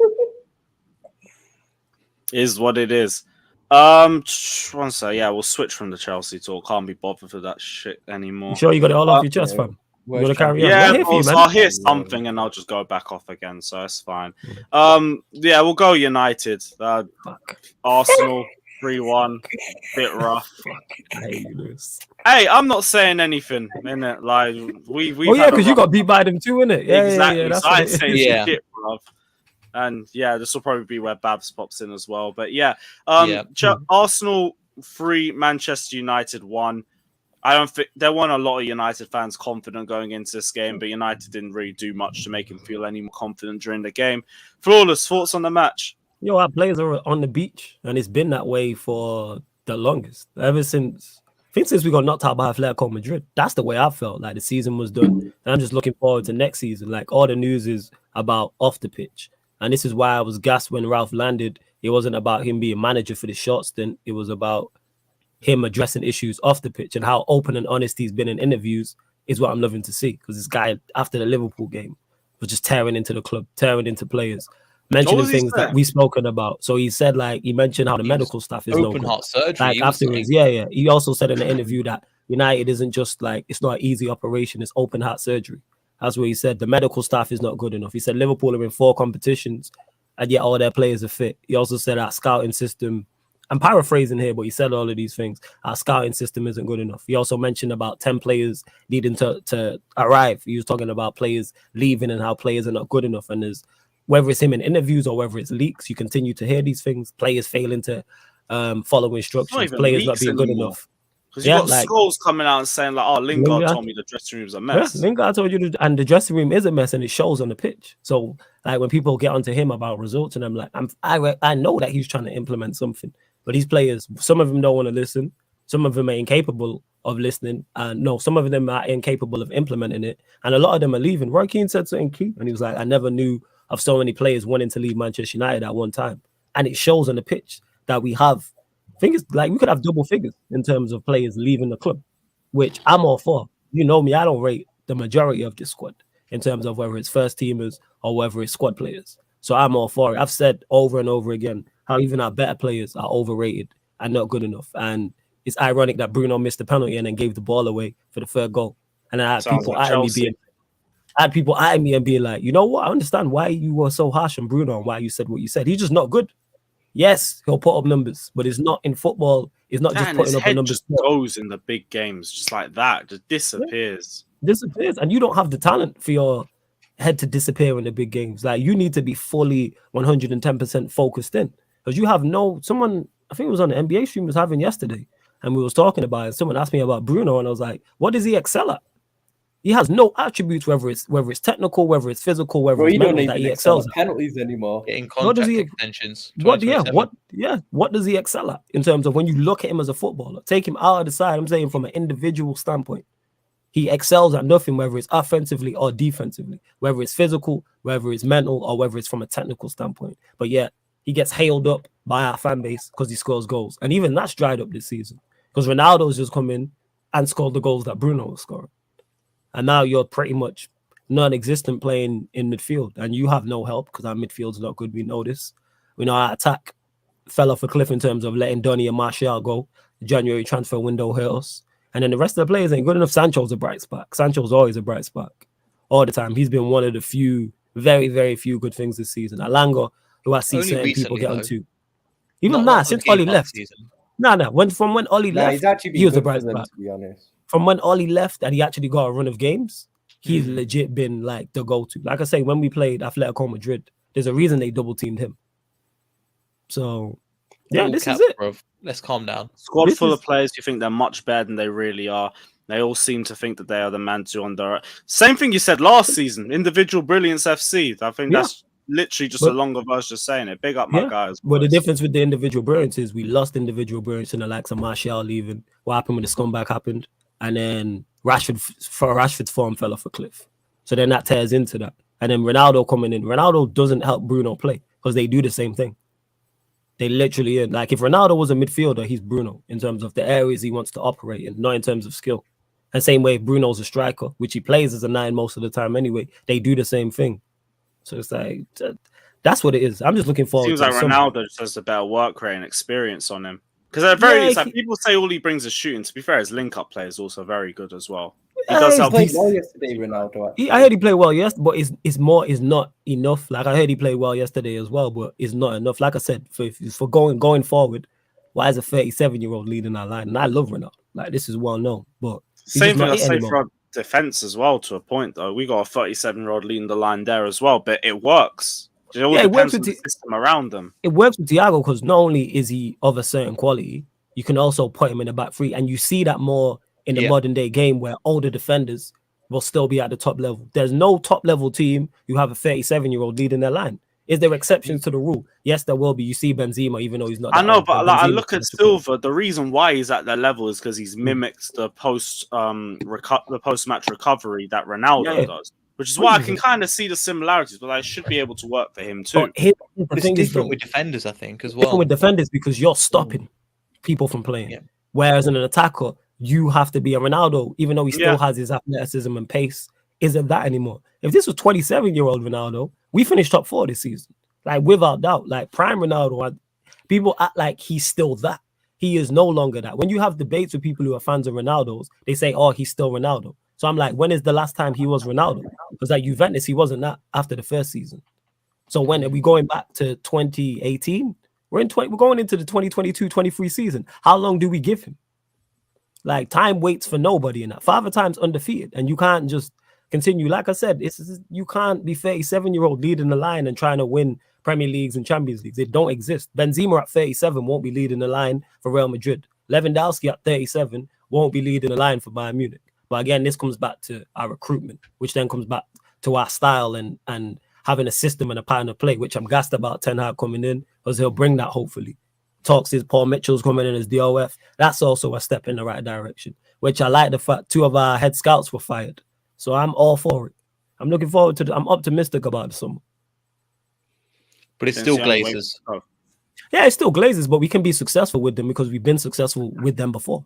Is what it is. One sec. Yeah, we'll switch from the Chelsea talk. Can't be bothered for that shit anymore. You sure you got it all off your chest, fam? You gotta carry on. Yeah, We're here for you, man. I'll hear something and I'll just go back off again, so it's fine. Yeah, we'll go United. Arsenal 3-1, bit rough. I hate you, Lewis. Hey, I'm not saying anything, innit? Like we. Oh yeah, because you got beat by them too, innit? Yeah, exactly. Yeah, that's so I ain't saying yeah. shit, bruv. And yeah, this will probably be where Babs pops in as well. But yeah, Arsenal 3, Manchester United 1. I don't think there weren't a lot of United fans confident going into this game, but United didn't really do much to make him feel any more confident during the game. Flawless thoughts on the match. Yo, our players are on the beach, and it's been that way for the longest. Ever since, I think since we got knocked out by Atletico Madrid. That's the way I felt. Like the season was done, and I'm just looking forward to next season. Like all the news is about off the pitch, and this is why I was gassed when Ralph landed. It wasn't about him being manager for the short stint. It was about him addressing issues off the pitch, and how open and honest he's been in interviews is what I'm loving to see. Because this guy, after the Liverpool game, was just tearing into the club, tearing into players, mentioning things that we've spoken about. So he said, like, he mentioned how the medical staff is open heart surgery. Like afterwards, yeah. He also said in the interview that United isn't just like, it's not an easy operation, it's open heart surgery. That's what he said. The medical staff is not good enough. He said Liverpool are in 4 competitions and yet all their players are fit. He also said our scouting system, I'm paraphrasing here, but he said all of these things. Our scouting system isn't good enough. He also mentioned about 10 players needing to arrive. He was talking about players leaving and how players are not good enough. And there's, whether it's him in interviews or whether it's leaks, you continue to hear these things. Players failing to follow instructions. Players not being good enough. Because you got Scholes coming out and saying like, "Oh, Lingard told me the dressing room's a mess." Yeah, Lingard told you, and the dressing room is a mess, and it shows on the pitch. So, like when people get onto him about results, and I'm like, I know that he's trying to implement something, but these players, some of them don't want to listen. Some of them are incapable of listening, and no, some of them are incapable of implementing it, and a lot of them are leaving. Roy Keane said something key, and he was like, "I never knew of so many players wanting to leave Manchester United at one time," and it shows on the pitch that we have. I think it's like we could have double figures in terms of players leaving the club, which I'm all for. You know me, I don't rate the majority of this squad in terms of whether it's first teamers or whether it's squad players. So I'm all for it. I've said over and over again how even our better players are overrated and not good enough. And it's ironic that Bruno missed the penalty and then gave the ball away for the third goal. And I had people eyeing me and being like, you know what? I understand why you were so harsh on Bruno and why you said what you said. He's just not good. Yes, he'll put up numbers, but it's not in football. It's not just putting up the numbers. Just goes in the big games just like that. Just disappears. Yeah. Disappears. And you don't have the talent for your head to disappear in the big games. Like you need to be fully 110% focused in. Because you have someone, I think it was on the NBA stream was having yesterday, and we was talking about it. Someone asked me about Bruno, and I was like, what does he excel at? He has no attributes, whether it's technical, whether it's physical, whether it's mental, that he excels at. Penalties anymore. Getting contract extensions. What does he excel at in terms of when you look at him as a footballer? Take him out of the side. I'm saying from an individual standpoint, he excels at nothing, whether it's offensively or defensively, whether it's physical, whether it's mental, or whether it's from a technical standpoint. But yet he gets hailed up by our fan base because he scores goals, and even that's dried up this season because Ronaldo's just come in and scored the goals that Bruno was scoring. And now you're pretty much non-existent playing in midfield. And you have no help because our midfield's not good. We know this. We know our attack fell off a cliff in terms of letting Donny and Martial go. The January transfer window hurt us. And then the rest of the players ain't good enough. Sancho's a bright spark. Sancho's always a bright spark. All the time. He's been one of the few, very, very few good things this season. Alanga, who I see certain people get onto. Even now, since Ollie left. From when Ollie left, he was a bright spark. To be honest. From when Ollie left and he actually got a run of games, he's legit been like the go-to. Like I say, when we played Atletico Madrid, there's a reason they double-teamed him. So, yeah, this is it. Bro. Let's calm down. Squad full of players you think they're much better than they really are. They all seem to think that they are the man to under. Same thing you said last season. Individual brilliance FC. I think that's literally just a longer version of saying it. Big up my guys. But the difference with the individual brilliance is we lost individual brilliance in the likes of Martial leaving. What happened when the scumbag happened? And then Rashford's form fell off a cliff. So then that tears into that. And then Ronaldo coming in. Ronaldo doesn't help Bruno play because they do the same thing. They literally, like if Ronaldo was a midfielder, he's Bruno in terms of the areas he wants to operate in, not in terms of skill. And same way, Bruno's a striker, which he plays as a 9 most of the time anyway. They do the same thing. So it's like, That's what it is. I'm just looking forward Seems to like the summer. Ronaldo just has a better work rate and experience on him. Because at very least, like, people say all he brings is shooting. To be fair, his link-up play is also very good as well. He does help. Played well yesterday, Ronaldo. I heard he played well, yes, but it's not enough. Like I heard he played well yesterday as well, but it's not enough. Like I said, for going forward, why is a 37-year-old leading our line? And I love Ronaldo. Like this is well known, but same thing I say for our defense as well. To a point, though, we got a 37-year-old leading the line there as well, but it works. It all depends on the system around them. It works with Thiago because not only is he of a certain quality, you can also put him in the back three, and you see that more in the modern day game where older defenders will still be at the top level. There's no top level team you have a 37-year-old leading their line. Is there exceptions to the rule? Yes, there will be. You see Benzema, even though he's not. I know, but like, I look at Silva. The reason why he's at that level is because he's mimicked the post-match recovery that Ronaldo does, which is why I can kind of see the similarities. But I should be able to work for him too. It's different with defenders, I think, as well. Different with defenders because you're stopping people from playing. Yeah. Whereas in an attacker, you have to be a Ronaldo, even though he still has his athleticism and pace. Isn't that anymore? If this was 27-year-old Ronaldo, we finished top 4 this season, like without doubt. Like prime Ronaldo, people act like he's still that. He is no longer that. When you have debates with people who are fans of Ronaldo's, they say, "Oh, he's still Ronaldo." So I'm like, when is the last time he was Ronaldo? Because at Juventus, he wasn't that after the first season. So when are we going back to 2018? We're going into the 2022-23 season. How long do we give him? Like time waits for nobody in that. Father Time's undefeated, and you can't just continue. Like I said, you can't be 37-year-old leading the line and trying to win Premier Leagues and Champions Leagues. They don't exist. Benzema at 37 won't be leading the line for Real Madrid. Lewandowski at 37 won't be leading the line for Bayern Munich. But again, this comes back to our recruitment, which then comes back to our style and having a system and a pattern of play, which I'm gassed about Ten Hag coming in because he'll bring that hopefully. Talks is Paul Mitchell's coming in as DOF. That's also a step in the right direction, which I like the fact 2 of our head scouts were fired. So I'm all for it. I'm looking forward to I'm optimistic about the summer. But it's still Glazers. Yeah, it's still Glazers, but we can be successful with them because we've been successful with them before.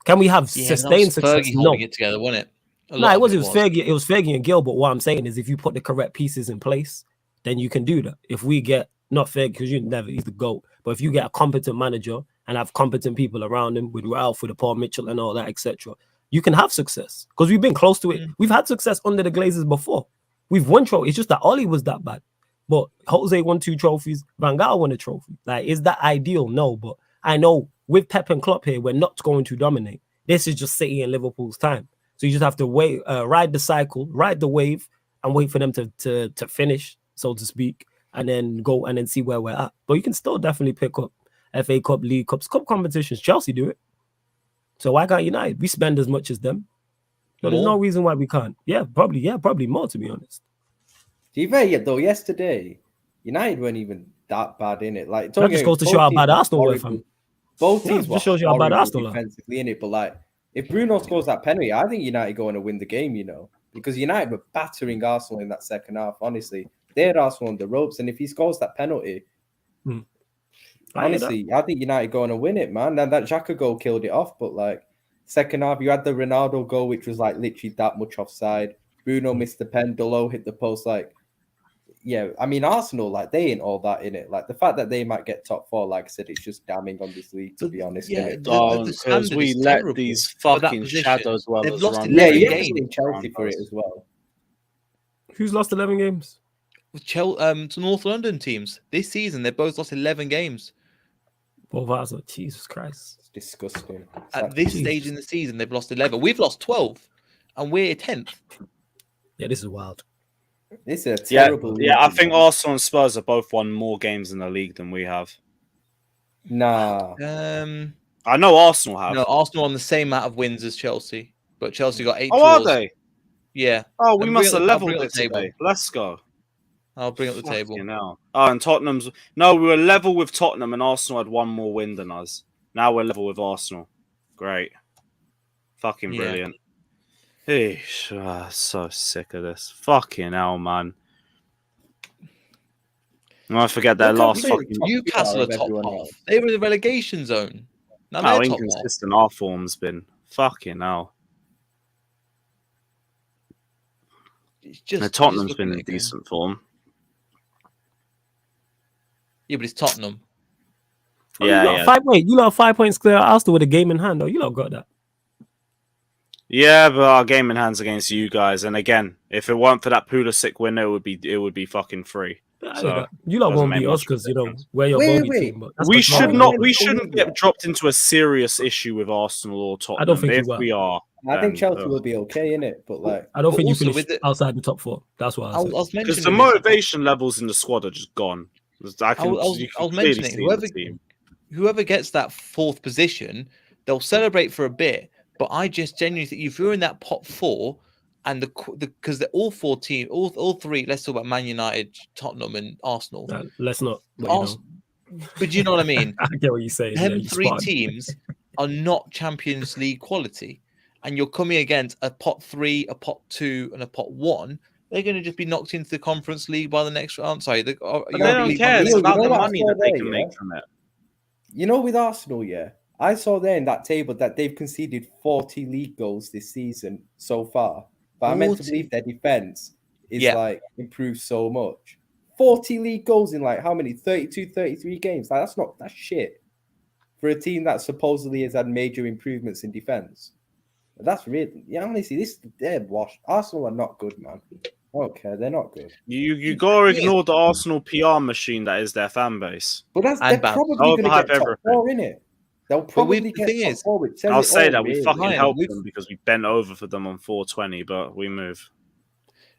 Can we have sustained success? Fergie holding it together, wasn't it? No, it was Fergie. It was Fergie and Gil. But what I'm saying is, if you put the correct pieces in place, then you can do that. If we get not Fergie, because he's the GOAT, but if you get a competent manager and have competent people around him with Ralph, with Paul Mitchell and all that, etc., you can have success because we've been close to it. We've had success under the Glazers before. We've won trophies. It's just that Ollie was that bad. But Jose won 2 trophies. Van Gaal won a trophy. Like, is that ideal? No, but I know with Pep and Klopp here, we're not going to dominate. This is just City and Liverpool's time. So you just have to wait, ride the cycle, ride the wave, and wait for them to finish, so to speak, and then go and then see where we're at. But you can still definitely pick up FA Cup, League Cups, cup competitions. Chelsea do it. So why can't United? We spend as much as them. But there's no reason why we can't. Yeah, probably more, to be honest. To be fair, though, yesterday, United weren't even that bad in it. Like, that just goes to show how bad Arsenal were, fam. Both teams just shows you how bad Arsenal are defensively in it. But like, if Bruno scores that penalty, I think United going to win the game. You know, because United were battering Arsenal in that second half. Honestly, they had Arsenal on the ropes, and if he scores that penalty, honestly, I think United going to win it, man. And that Xhaka goal killed it off. But like, second half, you had the Ronaldo goal, which was like literally that much offside. Bruno missed the pen. Delo hit the post. Like, yeah, I mean, Arsenal, like, they ain't all that in it. Like, the fact that they might get top 4, like I said, it's just damning on this league, to be honest. Yeah, because we let these fucking shadows well as run. Yeah, you have to Chelsea for it as well. Who's lost 11 games? To North London teams. This season, they've both lost 11 games. Bovazo, Jesus Christ. It's disgusting. At this stage in the season, they've lost 11. We've lost 12, and we're 10th. Yeah, this is wild. This is a terrible league. I think Arsenal and Spurs have both won more games in the league than we have. Nah. I know Arsenal have. No, Arsenal on the same amount of wins as Chelsea, but Chelsea got 8 draws. Are they? Yeah. Oh, we must have leveled it today. Let's go. I'll bring up the table. Now. Oh, and Tottenham's... No, we were level with Tottenham and Arsenal had 1 more win than us. Now we're level with Arsenal. Great. Fucking brilliant. So sick of this. Fucking hell, man. I forget their last fucking... Newcastle are top half. They were in the relegation zone. Now how inconsistent our form's been. Fucking hell. Tottenham's been in decent form. Yeah, but it's Tottenham. Oh, you lot 5 points clear of Arsenal with a game in hand. Oh, you lot got that. Yeah, but our game in hands against you guys, and again, if it weren't for that Pulisic winner, it would be fucking free. So you lot won't beat us because we're your bogey team. But we shouldn't get dropped into a serious issue with Arsenal or Tottenham. I don't think if we are. I think Chelsea will be okay in it, but like I don't think you finish outside the top 4. That's what I said. Because the motivation levels in the squad are just gone. I was mentioning whoever gets that 4th position, they'll celebrate for a bit. But I just genuinely think if you're in that pot 4, and because they're all 4 teams, all 3. Let's talk about Man United, Tottenham, and Arsenal. Let's not. But you know what I mean. I get what you're saying. Them 3 teams are not Champions League quality, and you're coming against a pot 3, a pot 2, and a pot 1. They're going to just be knocked into the Conference League by the next round. Sorry, they don't care. It's about the money that they can make from it. You know, with Arsenal, I saw there in that table that they've conceded 40 league goals this season so far. But I meant to believe their defense is improved so much. 40 league goals in how many? 32, 33 games. That's shit for a team that supposedly has had major improvements in defense. That's really, honestly, they're washed. Arsenal are not good, man. I don't care. They're not good. You gotta ignore the Arsenal PR machine that is their fan base. But they're probably going to get top 4 in it. They'll probably get top 4. I'll say that we fucking helped them because we bent over for them on 420, but we move.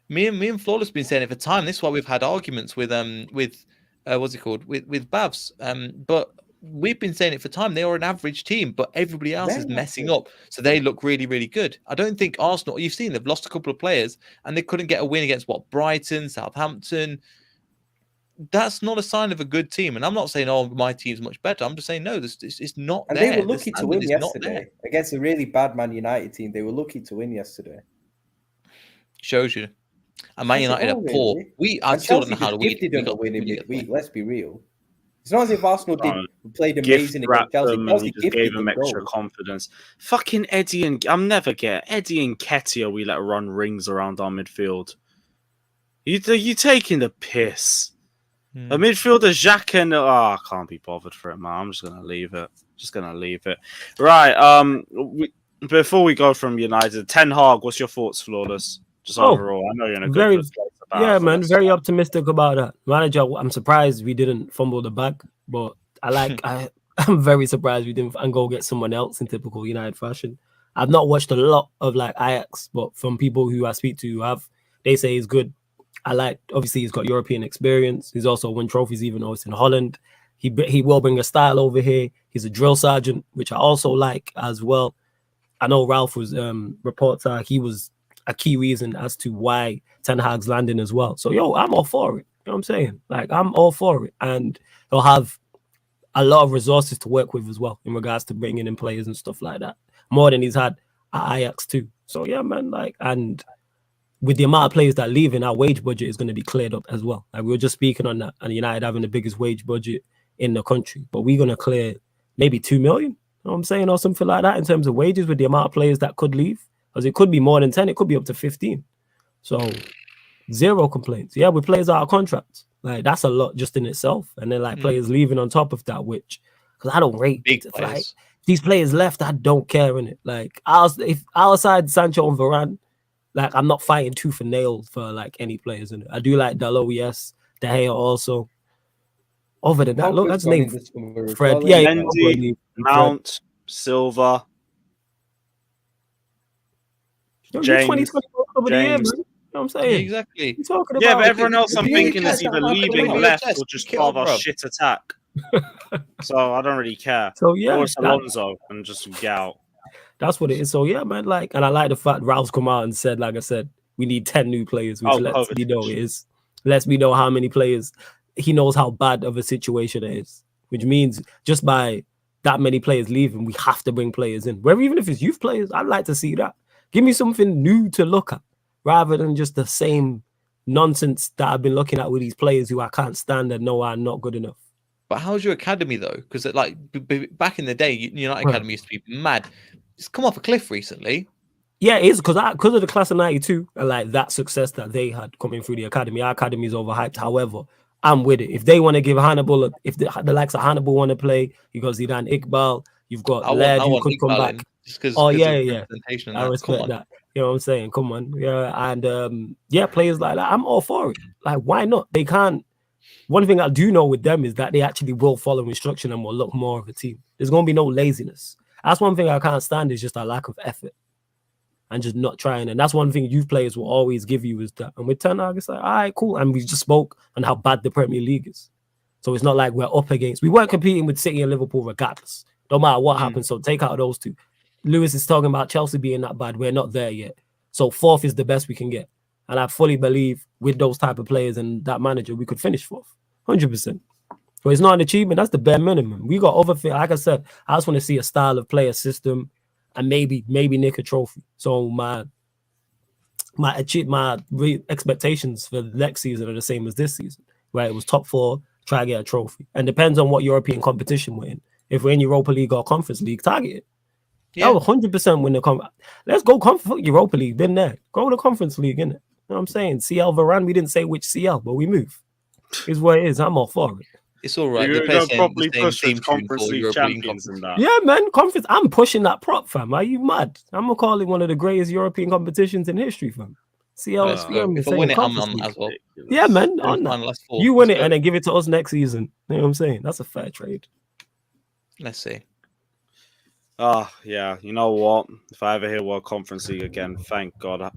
Me and Flawless been saying it for time. This is why we've had arguments with what's it called? With Babs. But we've been saying it for time. They are an average team, but everybody else is messing up. So they look really, really good. I don't think Arsenal, you've seen they've lost a couple of players and they couldn't get a win against Brighton, Southampton. That's not a sign of a good team. And I'm not saying, my team's much better. I'm just saying, no, it's not and there. They were lucky to win yesterday against a really bad Man United team. They were lucky to win yesterday. Shows you. And Man United are poor. I still don't know how to win in midweek. Let's be real. It's not as if Arsenal played amazing against Chelsea. Chelsea just gave them extra confidence. Fucking Eddie and Nketiah, we let run rings around our midfield. You taking the piss. A midfielder, Xhaka, and I can't be bothered for it, man. I'm just gonna leave it. Right. Before we go from United, Ten Hag, what's your thoughts, Flawless? Just overall, I know you're in a good place about man. Very optimistic about that. Manager, I'm surprised we didn't fumble the bag, but I'm very surprised we didn't and go get someone else in typical United fashion. I've not watched a lot of Ajax, but from people who I speak to they say he's good. Obviously he's got European experience. He's also won trophies, even though it's in Holland. He will bring a style over here. He's a drill sergeant, which I also like as well. I know Ralph was reports are he was a key reason as to why Ten Hag's landing as well. So I'm all for it. You know what I'm saying? I'm all for it, and he'll have a lot of resources to work with as well in regards to bringing in players and stuff like that, more than he's had at Ajax too. So man, and with the amount of players that are leaving, our wage budget is going to be cleared up as well. We were just speaking on that, and United having the biggest wage budget in the country, but we're going to clear maybe 2 million, you know what I'm saying, or something like that in terms of wages with the amount of players that could leave, because it could be more than 10, it could be up to 15. So 0 complaints. Yeah, with players out of contracts, that's a lot just in itself, and then players leaving on top of that, which because I don't rate big players. These players left, I don't care in it. If outside Sancho and Varane. I'm not fighting tooth and nail for any players in it. I do like Dalot, yes. De Gea also. Other than that, look, that's name Fred. Mendy, Mount, Silva, James. Over the year, man. You know what I'm saying? Exactly. Talking about but everyone else I'm thinking is either leaving, left, or just part of our shit attack. So I don't really care. So yeah, or it's Alonso and just get out. That's what it is. So yeah, man. And I like the fact Ralph's come out and said, like I said, we need 10 new players, which lets me know it is. Lets me know how many players. He knows how bad of a situation it is, which means just by that many players leaving, we have to bring players in. Where even if it's youth players, I'd like to see that. Give me something new to look at, rather than just the same nonsense that I've been looking at with these players who I can't stand and know are not good enough. But how's your academy though? Because back in the day, United Academy used to be mad. It's come off a cliff recently. Yeah, it is because of the class of '92 and that success that they had coming through the academy. Our academy is overhyped. However, I'm with it. If they want to give Hannibal, if the likes of Hannibal want to play, you got Zidane Iqbal, you've got Laird who could come back. Oh yeah. I respect that. You know what I'm saying? Come on, yeah, and players like that, I'm all for it. Like, why not? They can't. One thing I do know with them is that they actually will follow instruction and will look more of a team. There's gonna be no laziness. That's one thing I can't stand is just a lack of effort and just not trying. And that's one thing youth players will always give you is that. And with Ten Hag, it's like, all right, cool. And we just spoke on how bad the Premier League is. So it's not like we're up against. We weren't competing with City and Liverpool regardless. No matter what happens. So take out those two. Lewis is talking about Chelsea being that bad. We're not there yet. So 4th is the best we can get. And I fully believe with those type of players and that manager, we could finish 4th. 100%. But it's not an achievement. That's the bare minimum. We got other things. Like I said, I just want to see a style of play, a system, and maybe nick a trophy. So my expectations for the next season are the same as this season, where it was top 4, try to get a trophy. And depends on what European competition we're in. If we're in Europa League or Conference League, target it. Yeah, 100% win the conference. Let's go Europa League. Been there. Go to Conference League, innit? You know what I'm saying? CL Varane, we didn't say which CL, but we move. Is what it is. I'm all for it. It's all right. You're going to probably push with Conference League champions and that. Yeah, man. Conference. I'm pushing that prop, fam. Are you mad? I'm going to call it one of the greatest European competitions in history, fam. CL. If I win it, I'm on as well. Yeah, man. On that. You win it and then give it to us next season. You know what I'm saying? That's a fair trade. Let's see. Yeah, you know what? If I ever hear World Conference League again, thank God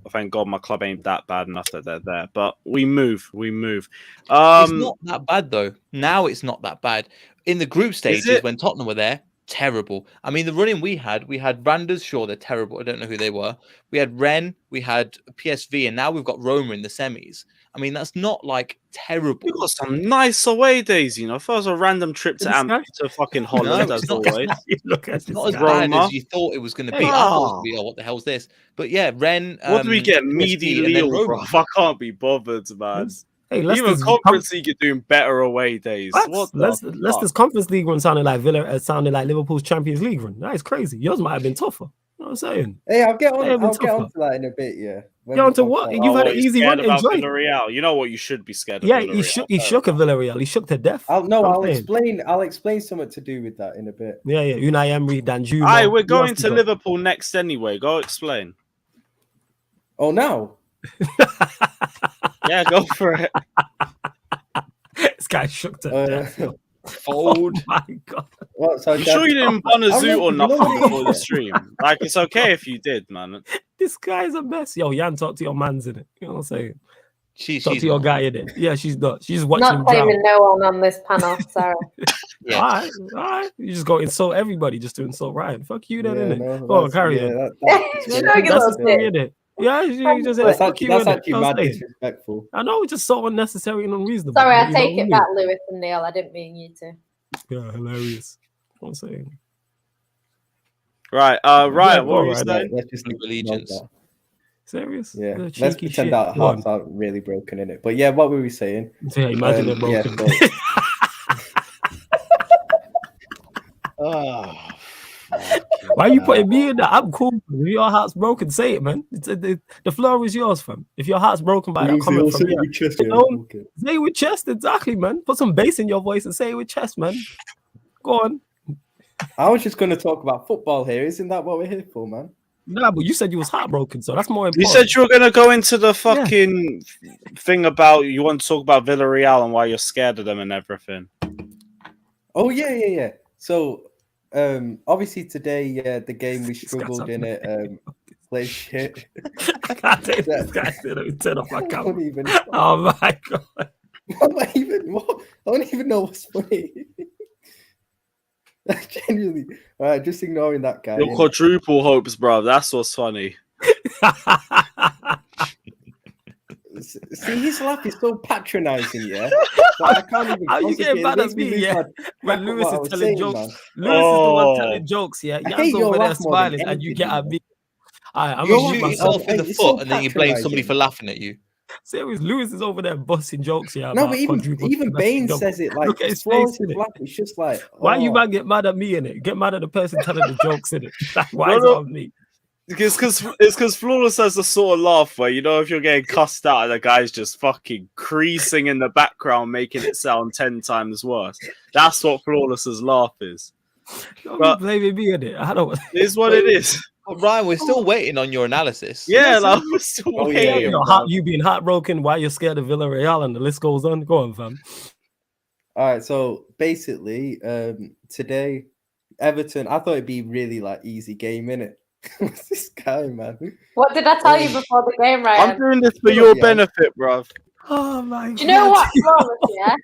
my club ain't that bad enough that they're there. But we move. It's not that bad though. Now it's not that bad. In the group stages when Tottenham were there, terrible. I mean, the running we had Randers, sure, they're terrible. I don't know who they were. We had Rennes, we had PSV, and now we've got Roma in the semis. I mean, that's not like terrible. We've got some nice away days, you know. If I was a random trip to fucking Holland, as always. It's not as bad as you thought it was going to be. I thought, what the hell's this? But yeah, Rennes. What do we get? Meaty Lille, bro. I can't be bothered, man. Hey, even Conference League are doing better away days. Leicester's Conference League run sounded like Liverpool's Champions League run. That is crazy. Yours might have been tougher. You know what I'm saying? Hey, I'll get on to that in a bit, yeah. Get on to what? You've had an easy run. Enjoy Villarreal. You know what? You should be scared of Villarreal. He shook at Villarreal. He shook to death. I'll explain something to do with that in a bit. Yeah. Unai Emery, Danjuma. Aye, we're going to Liverpool next anyway. Go explain. Oh, no. Yeah, go for it. This guy shook to death. Fold. Oh my God. You sure you didn't bun a zoot or nothing before the stream? Like, it's okay if you did, man. This guy's a mess. Yo, Jan, talk to your mans in it. You know what I'm saying? She's to your guy in it. Yeah, she's not. She's watching. Not claiming no one on this panel. Sorry. Yeah. All right. You just go insult everybody just to insult Ryan. Fuck you, then, innit? Go on, carry on. That's the story, innit? Yeah, you just that's actually mad disrespectful. I know, it's just so unnecessary and unreasonable. Sorry, I take it back, Lewis and Neil. I didn't mean you to. Yeah, hilarious. What I'm saying. Right, Ryan, what were you saying? Let's just allegiance. Serious? Yeah. Let's pretend our hearts aren't really broken in it. But yeah, what were we saying? Yeah, imagine it broken. Why are you putting me in that? I'm cool. If your heart's broken, say it, man. The floor is yours, fam. If your heart's broken by that comment from you, say it with chest, exactly, man. Put some bass in your voice and say it with chest, man. Go on. I was just going to talk about football here. Isn't that what we're here for, man? Nah, but you said you was heartbroken, so that's more important. You said you were going to go into the fucking thing about you want to talk about Villarreal and why you're scared of them and everything. Oh, yeah. So, obviously today, the game we struggled in it. Play shit. I this guy turn off my camera. Oh my God. I don't even know what's funny. Genuinely. All right, just ignoring that guy. Your quadruple hopes, bro. That's what's funny. See, his laugh is so patronizing, yeah? I can't even. How you getting mad at me, yeah? When Lewis is telling jokes. Man. Lewis is the one telling jokes, yeah? You're over there smiling and you get at me. I'm you shoot yourself in the foot and then you blame somebody for laughing at you. Serious, Lewis is over there busting jokes, yeah. No, but even Baines says it like, look at his face, it's just like, why you man get mad at me in it? Get mad at the person telling the jokes in it. Why is it on me? It's because Flawless has the sort of laugh where, if you're getting cussed out and the guy's just fucking creasing in the background, making it sound 10 times worse. That's what Flawless's laugh is. Don't blame me in it. I don't. It is what it is. Oh, Ryan, we're still waiting on your analysis. Yeah, like, we're still waiting. You being heartbroken, why you're scared of Villarreal, and the list goes on. Go on, fam. All right, so basically, today, Everton, I thought it'd be really easy game, innit? What's this guy, man? What did I tell you before the game, Ryan? I'm doing this for your benefit, bruv. Oh my God. Do you know what? Yeah?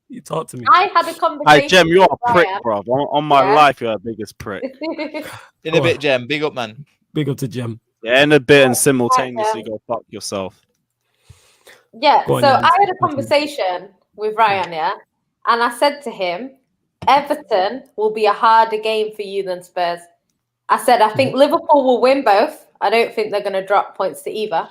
You talk to me. I had a conversation. Hey, Jem, you're a prick, bruv. On my life, you're the biggest prick. In a bit, Jem. Big up, man. Big up to Jem. Yeah, in a bit and simultaneously go fuck yourself. Yeah, so I had a conversation with Ryan, and I said to him, Everton will be a harder game for you than Spurs. I said, I think Liverpool will win both. I don't think they're going to drop points to either.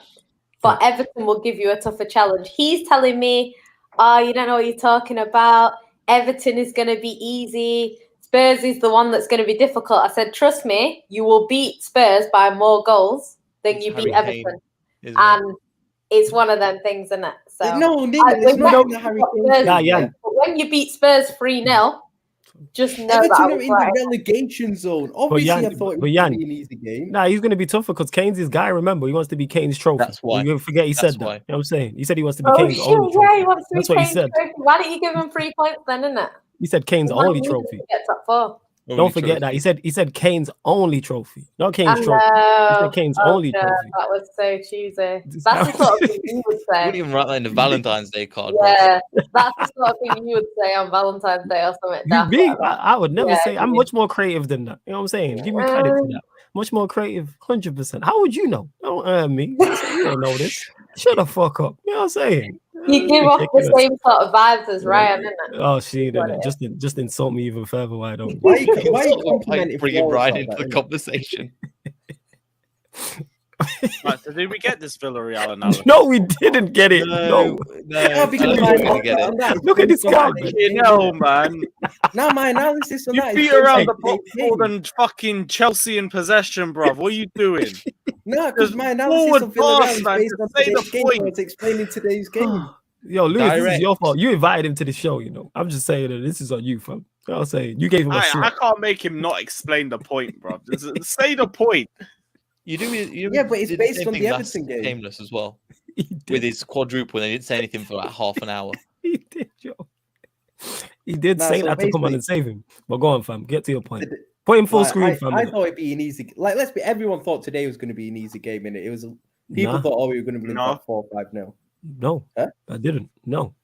But Everton will give you a tougher challenge. He's telling me, you don't know what you're talking about. Everton is going to be easy. Spurs is the one that's going to be difficult. I said, trust me, you will beat Spurs by more goals than you beat Everton. And it's one of them things, isn't it? So, it's not Harry Kane. But when you beat Spurs 3-0, just know Everton that are in the relegation zone. Obviously, I thought it would be an easy game. Nah, he's going to be tougher because Kane's his guy. Remember, he wants to be Kane's trophy. That's why. You forget he said that. You know what I'm saying? He said he wants to be Kane's only trophy. Yeah, he wants to That's be what Kane's he said. trophy. Why don't you give him 3 points then, isn't it? He said Kane's only trophy. Don't forget that. He said Kane's only trophy. Not Kane's trophy. He said Kane's only trophy. That was so cheesy. That's the sort of thing you would say. You wouldn't even write that in the Valentine's Day card. Yeah, that's the sort of thing you would say on Valentine's Day or something. I would never say. I'm much more creative than that. You know what I'm saying? Give me credit for that. Much more creative, 100%. How would you know? Don't me. You don't know this. Shut the fuck up. You know what I'm saying? You give off the same sort of vibes as Ryan, isn't it? Oh, she didn't. Just insult me even further. Why don't? Why you complimenting bringing Ryan into the conversation? Right, so did we get this Villarreal analysis? No, we didn't get it. No. Look at this guy. Man. Now my analysis on you that. You beat around the box more than fucking Chelsea in possession, bruv. What are you doing? No, because my analysis of Villarreal is based on today's game. It's explaining today's game. Yo, Lewis, this is your fault. You invited him to the show, I'm just saying that this is on you, fam. I'll say you gave him a slot. I can't make him not explain the point, bro. Say the point. You do, but it's based on the Everton game. Shameless as well, with his quadruple, and he didn't say anything for half an hour. He did, yo. He did say that to come on and save him. But go on, fam. Get to your point. Put him full screen, fam. I thought it'd be an easy. Everyone thought today was going to be an easy game, and it was. People thought, we were going to be 4-5-0. No, I didn't. No.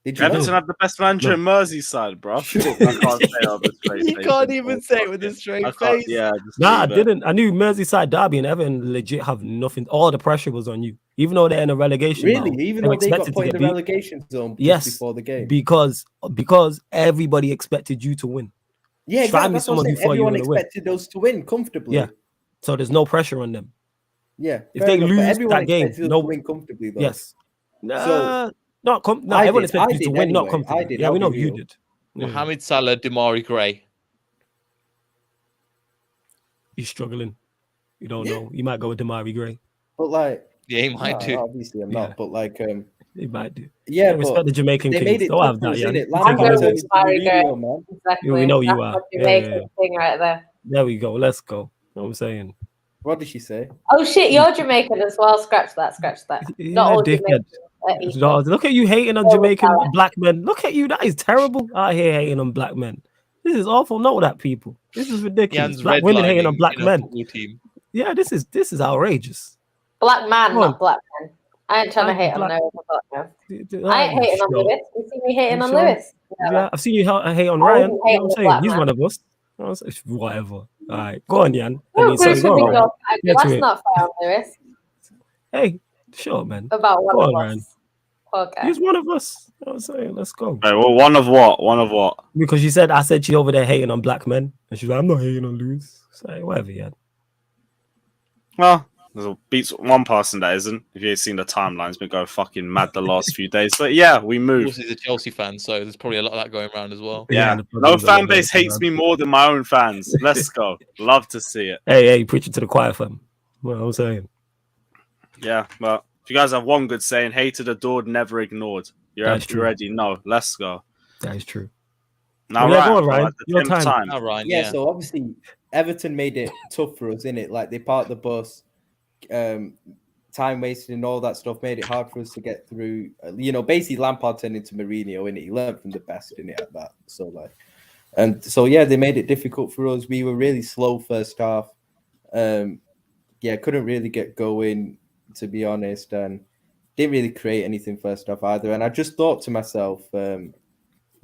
Everton have the best manager in Merseyside, bro. You can't even say it with a straight face. Yeah, I didn't. I knew Merseyside derby and Everton legit have nothing. All the pressure was on you, even though they're in a relegation. Really, even though they got put in the relegation zone before the game. Because everybody expected you to win. Yeah, exactly. That's what I'm saying. Everyone expected us to win comfortably. Yeah, so there's no pressure on them. Yeah, if they lose that game, no win comfortably though. Yes. Everyone expected you to win, not comfortably. Yeah, we know you did. Mohamed Salah, Damari Gray. He's struggling. You don't know. He might go with Damari Gray. But he might do. Obviously, I'm not. But he might do. Yeah, respect the Jamaican they Kings. made it don't have that. Exactly. We know you are. Jamaican thing right there. There we go. Let's go. You know what I'm saying? What did she say? Oh shit, you're Jamaican as well. Scratch that. Not all Jamaican. No, look at you hating on Jamaican black men. Look at you. That is terrible. I hear hating on black men. This is awful. Know that, people. This is ridiculous. Black women hating on black men. Yeah, this is outrageous. Black man, not black men. I ain't trying to hate on no black man. I ain't hating on Lewis. You see me hating on Lewis? Yeah, I've seen you hate on Ryan. You know what I'm saying? He's one of us. Whatever. All right, go on, Jan. That's not fair on Lewis. Hey, sure, man. About one of us. Okay. He's one of us. You know what I'm saying? Let's go. Right, well, one of what? Because I said she's over there hating on black men. And she's like, I'm not hating on Lewis. So, whatever, yeah. Well, there's beats one person that isn't. If you've seen the timeline, it's been going fucking mad the last few days. But yeah, we moved. He's a Chelsea fan, so there's probably a lot of that going around as well. Yeah. No fan base hates me more than my own fans. Let's go. Love to see it. Hey, preaching to the choir, fam. What I'm saying. Yeah, well, if you guys have one good saying, hated, adored, never ignored. You already know. Let's go. That is true. Now, Ryan, your time. Now, Ryan, yeah, so obviously Everton made it tough for us, innit? Like they parked the bus, time wasted and all that stuff made it hard for us to get through. Basically Lampard turned into Mourinho, innit? He learned from the best, innit, at that. They made it difficult for us. We were really slow first half. Couldn't really get going, to be honest, and didn't really create anything first half either. And I just thought to myself,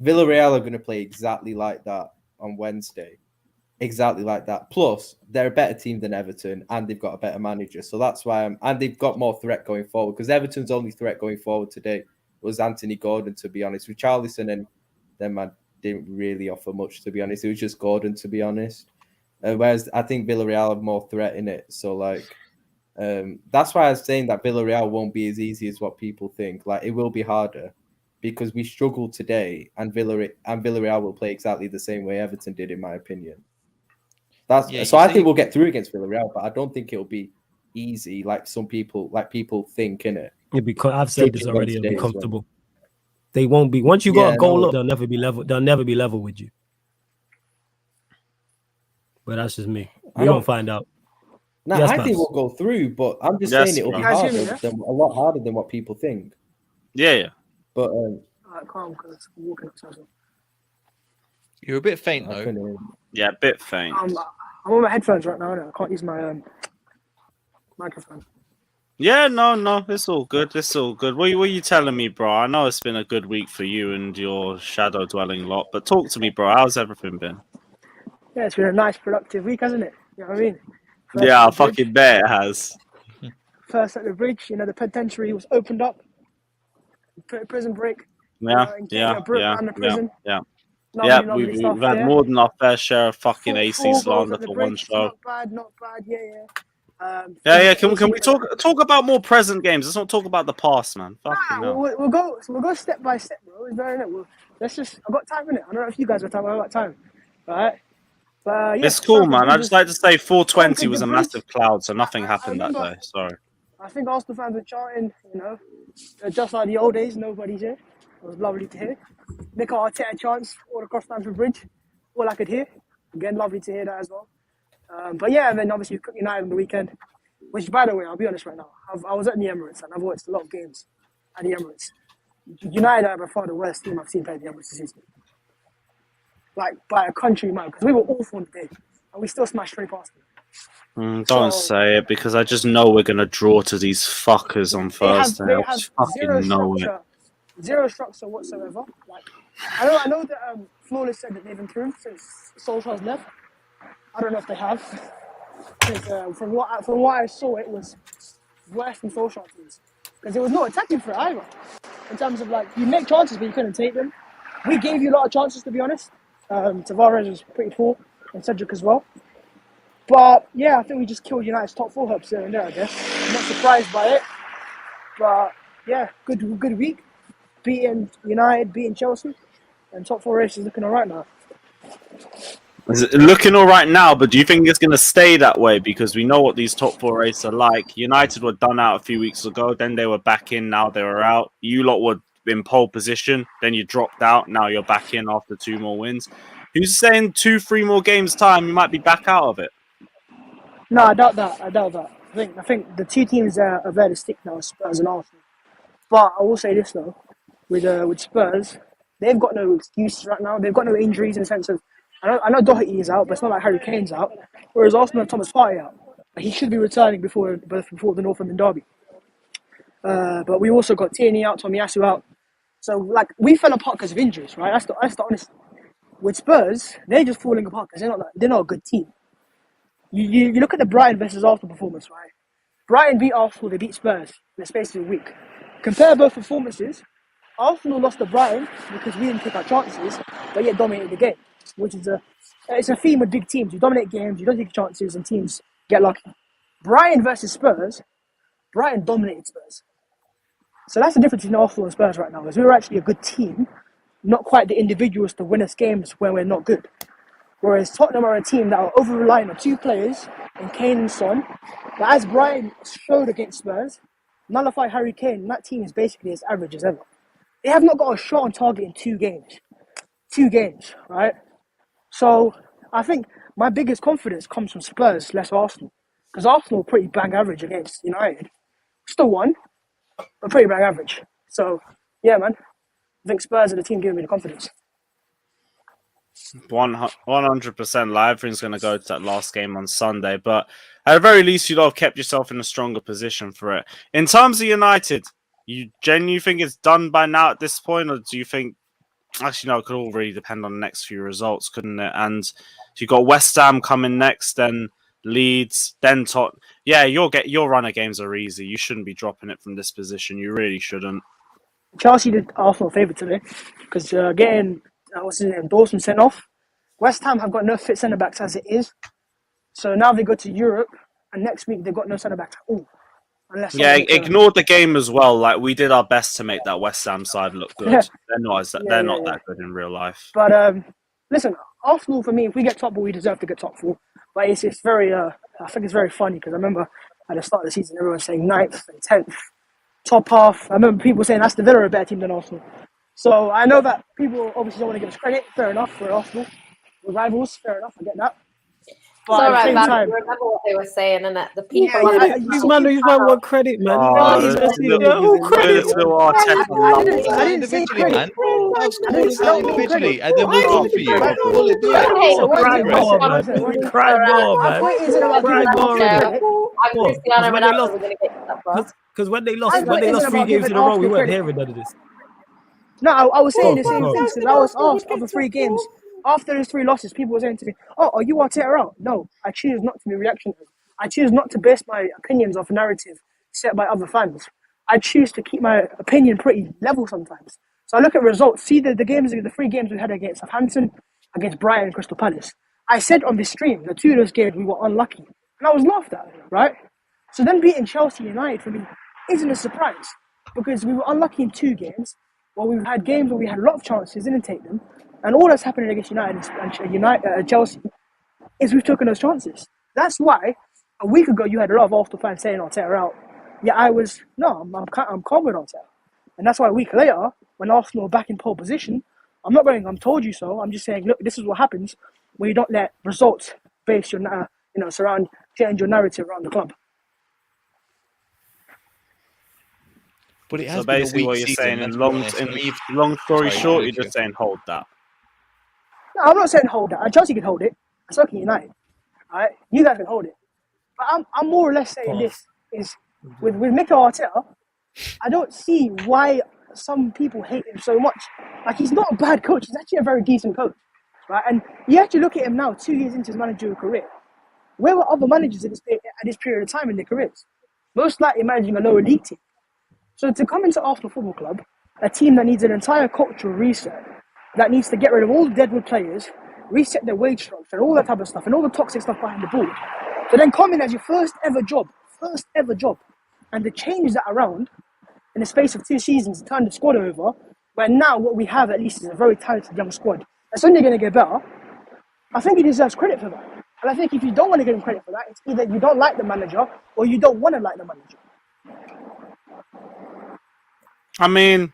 Villarreal are going to play exactly like that on Wednesday. Exactly like that. Plus, they're a better team than Everton, and they've got a better manager. So that's why and they've got more threat going forward, because Everton's only threat going forward today was Anthony Gordon, to be honest. Richarlison and them man didn't really offer much, to be honest. It was just Gordon, to be honest. Whereas I think Villarreal have more threat in it. So, that's why I was saying that Villarreal won't be as easy as what people think. Like, it will be harder because we struggled today, and Villarreal will play exactly the same way Everton did, in my opinion. I think we'll get through against Villarreal, but I don't think it'll be easy like people think, innit? I've said this already. It'll be comfortable. Well. They won't be. Once you got a goal up, they'll never be level. They'll never be level with you. But that's just me. We don't find out. No, I think we'll go through, but I'm just saying it'll be a lot harder than what people think. Yeah. But calm, because I'm walking upstairs. You're a bit faint, though. Yeah, a bit faint. I'm on my headphones right now. I can't use my microphone. Yeah, no, it's all good. It's all good. What are you telling me, bro? I know it's been a good week for you and your shadow dwelling lot, but talk to me, bro. How's everything been? Yeah, it's been a nice, productive week, hasn't it? You know what I mean? I fucking bet it has. First at the bridge, the penitentiary was opened up. Prison break. Yeah. We've had more than our fair share of fucking AC slander for one show. Not bad. Can we talk about more present games? Let's not talk about the past, man. We'll go step by step, bro. I've got time in it. I don't know if you guys have time. I've got time, right? It's cool, man. I just like to say 420 was a massive cloud, so nothing happened that day. Sorry. I think Arsenal fans were chanting, just like the old days, nobody's here. It was lovely to hear. Mikel Arteta chants all across Stamford Bridge, all I could hear. Again, lovely to hear that as well. And then obviously United on the weekend, which, by the way, I'll be honest right now, I was at the Emirates and I've watched a lot of games at the Emirates. United are by far the worst team I've seen play at the Emirates this season. Like, by a country mile, because we were awful on the day, and we still smashed straight past them. Don't say it, because I just know we're going to draw to these fuckers on Thursday. They have zero structure whatsoever. Like, I know that Flawless said that they've improved since Solskjaer's left. I don't know if they have. Because from what I saw, it was worse than Solskjaer teams. Because there was no attacking for it either. In terms of, you make chances, but you couldn't take them. We gave you a lot of chances, to be honest. Tavares was pretty poor, and Cedric as well. But yeah, I think we just killed United's top 4 hopes here and there, I guess. I'm not surprised by it. But yeah, good week. Beating United, beating Chelsea, and top 4 race is looking all right now. Is it looking all right now, but do you think it's going to stay that way? Because we know what these top 4 races are like. United were done out a few weeks ago, then they were back in, now they were out. You lot were in pole position, then you dropped out, now you're back in after 2 more wins. Who's saying 2-3 more games time you might be back out of it? No, I doubt that. I think the 2 teams are there to stick now, Spurs and Arsenal. But I will say this though, with Spurs, they've got no excuses right now. They've got no injuries in the sense of, I know Doherty is out, but it's not like Harry Kane's out. Whereas Arsenal have Thomas Partey out. He should be returning before the North London derby. But we also got Tierney out, Tomiyasu out. So we fell apart because of injuries, right? That's the honest. With Spurs, they're just falling apart because they're not a good team. You look at the Brighton versus Arsenal performance, right? Brighton beat Arsenal, they beat Spurs in the space of a week. Compare both performances. Arsenal lost to Brighton because we didn't take our chances, but yet dominated the game, which is it's a theme with big teams. You dominate games, you don't take chances, and teams get lucky. Brighton versus Spurs, Brighton dominated Spurs. So that's the difference between Arsenal and Spurs right now, is we're actually a good team, not quite the individuals to win us games when we're not good. Whereas Tottenham are a team that are over-reliant on 2 players, in Kane and Son. But as Brian showed against Spurs, nullify Harry Kane, that team is basically as average as ever. They have not got a shot on target in 2 games. 2 games, right? So I think my biggest confidence comes from Spurs, less Arsenal. Because Arsenal are pretty bang average against United. Still won, but pretty bang average. So, yeah, man. I think Spurs are the team giving me the confidence. 100% live. Everything's going to go to that last game on Sunday. But at the very least, you'd have kept yourself in a stronger position for it. In terms of United, you genuinely think it's done by now at this point? Or do you think... Actually, no, it could all really depend on the next few results, couldn't it? And you've got West Ham coming next, then Leeds, then Tottenham. Yeah, your run of games are easy. You shouldn't be dropping it from this position. You really shouldn't. Chelsea did Arsenal a favour today because getting Dawson sent off. West Ham have got no fit centre backs as it is, so now they go to Europe, and next week they've got no centre backs at all. Ignored the game as well. Like we did our best to make that West Ham side look good. They're not that good in real life. But listen, Arsenal for me, if we get top 4, we deserve to get top 4. But it's very, I think it's very funny because I remember at the start of the season everyone saying 9th and 10th. Top half. I remember people saying that's the Villa a better team than Arsenal. So I know that people obviously don't want to give us credit. Fair enough, we're Arsenal. We're rivals. Fair enough, I get that. But it's all right, man. Remember what they were saying, innit? The people. These man want credit, man. I didn't say credit. Individually, and then we'll come for you. Cry more, man. Because when they lost 3 games in a row, we weren't hearing none of this. No, I was saying the same thing since I was asked after 3 games. After those 3 losses, people were saying to me, "Oh, are you Arteta out?" No, I choose not to be reactionary. I choose not to base my opinions off a narrative set by other fans. I choose to keep my opinion pretty level sometimes. So I look at results, see the 3 games we had against Southampton, against Brighton and Crystal Palace. I said on this stream that 2 of those games we were unlucky, and I was laughed at, right? So then beating Chelsea United for me isn't a surprise because we were unlucky in 2 games. Well, we've had games where we had a lot of chances, didn't take them. And all that's happening against United and Chelsea is we've taken those chances. That's why a week ago you had a lot of Arsenal fans saying Arteta out. Yeah, I'm calm with Arteta. And that's why a week later, when Arsenal are back in pole position, I'm not going, I'm told you so. I'm just saying, look, this is what happens when you don't let results base your, change your narrative around the club. But it has so basically what you're saying, in long story short, you're just saying hold that. No, I'm not saying hold that. Chelsea can hold it. So can United. Right? You guys can hold it. But I'm more or less saying this is with Mikel Arteta, I don't see why some people hate him so much. Like he's not a bad coach. He's actually a very decent coach. Right? And you have to look at him now, 2 years into his managerial career. Where were other managers at this period of time in their careers? Most likely managing a lower league team. So to come into Arsenal Football Club, a team that needs an entire cultural reset, that needs to get rid of all the deadwood players, reset their wage structure, and all that type of stuff, and all the toxic stuff behind the ball. So then come in as your first ever job, and to change that around in the space of 2 seasons, to turn the squad over, where now what we have at least is a very talented young squad. That's only going to get better. I think he deserves credit for that. And I think if you don't want to give him credit for that, it's either you don't like the manager or you don't want to like the manager. I mean,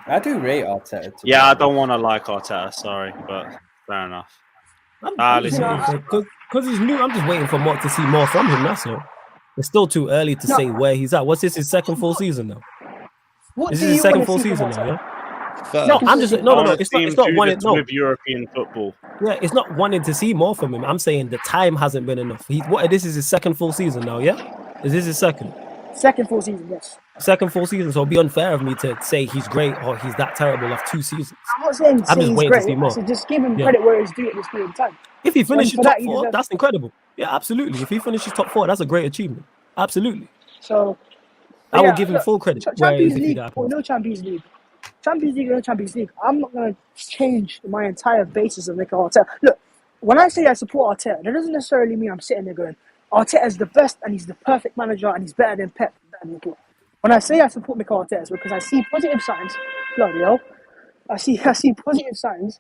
I do rate Arteta. I don't want to like Arteta, sorry, but fair enough. Because he's new, I'm just waiting for more to see more from him. That's all. It's still too early to say where he's at. What's this? His second full season now? This is his second full season now, yeah? No, I'm just no. It's not wanting with European football. Yeah, it's not wanting to see more from him. I'm saying the time hasn't been enough. This is his second full season now, yeah? Is this his second? Second full season, yes. Second full season, so it'd be unfair of me to say he's great or he's that terrible of 2 seasons. I'm not saying I'm just waiting to see more. So just give him credit where he's due at this period of time. If he finishes top 4, that's incredible. Yeah, absolutely. If he finishes top 4, that's a great achievement. Absolutely. So I will give him full credit. Champions League or no Champions League. Champions League or no Champions League. I'm not going to change my entire basis of Mikel Arteta. Look, when I say I support Arteta, that doesn't necessarily mean I'm sitting there going, Arteta's the best and he's the perfect manager and he's better than Pep. When I say I support Mikel Arteta, it's because I see positive signs. Bloody hell. I see positive signs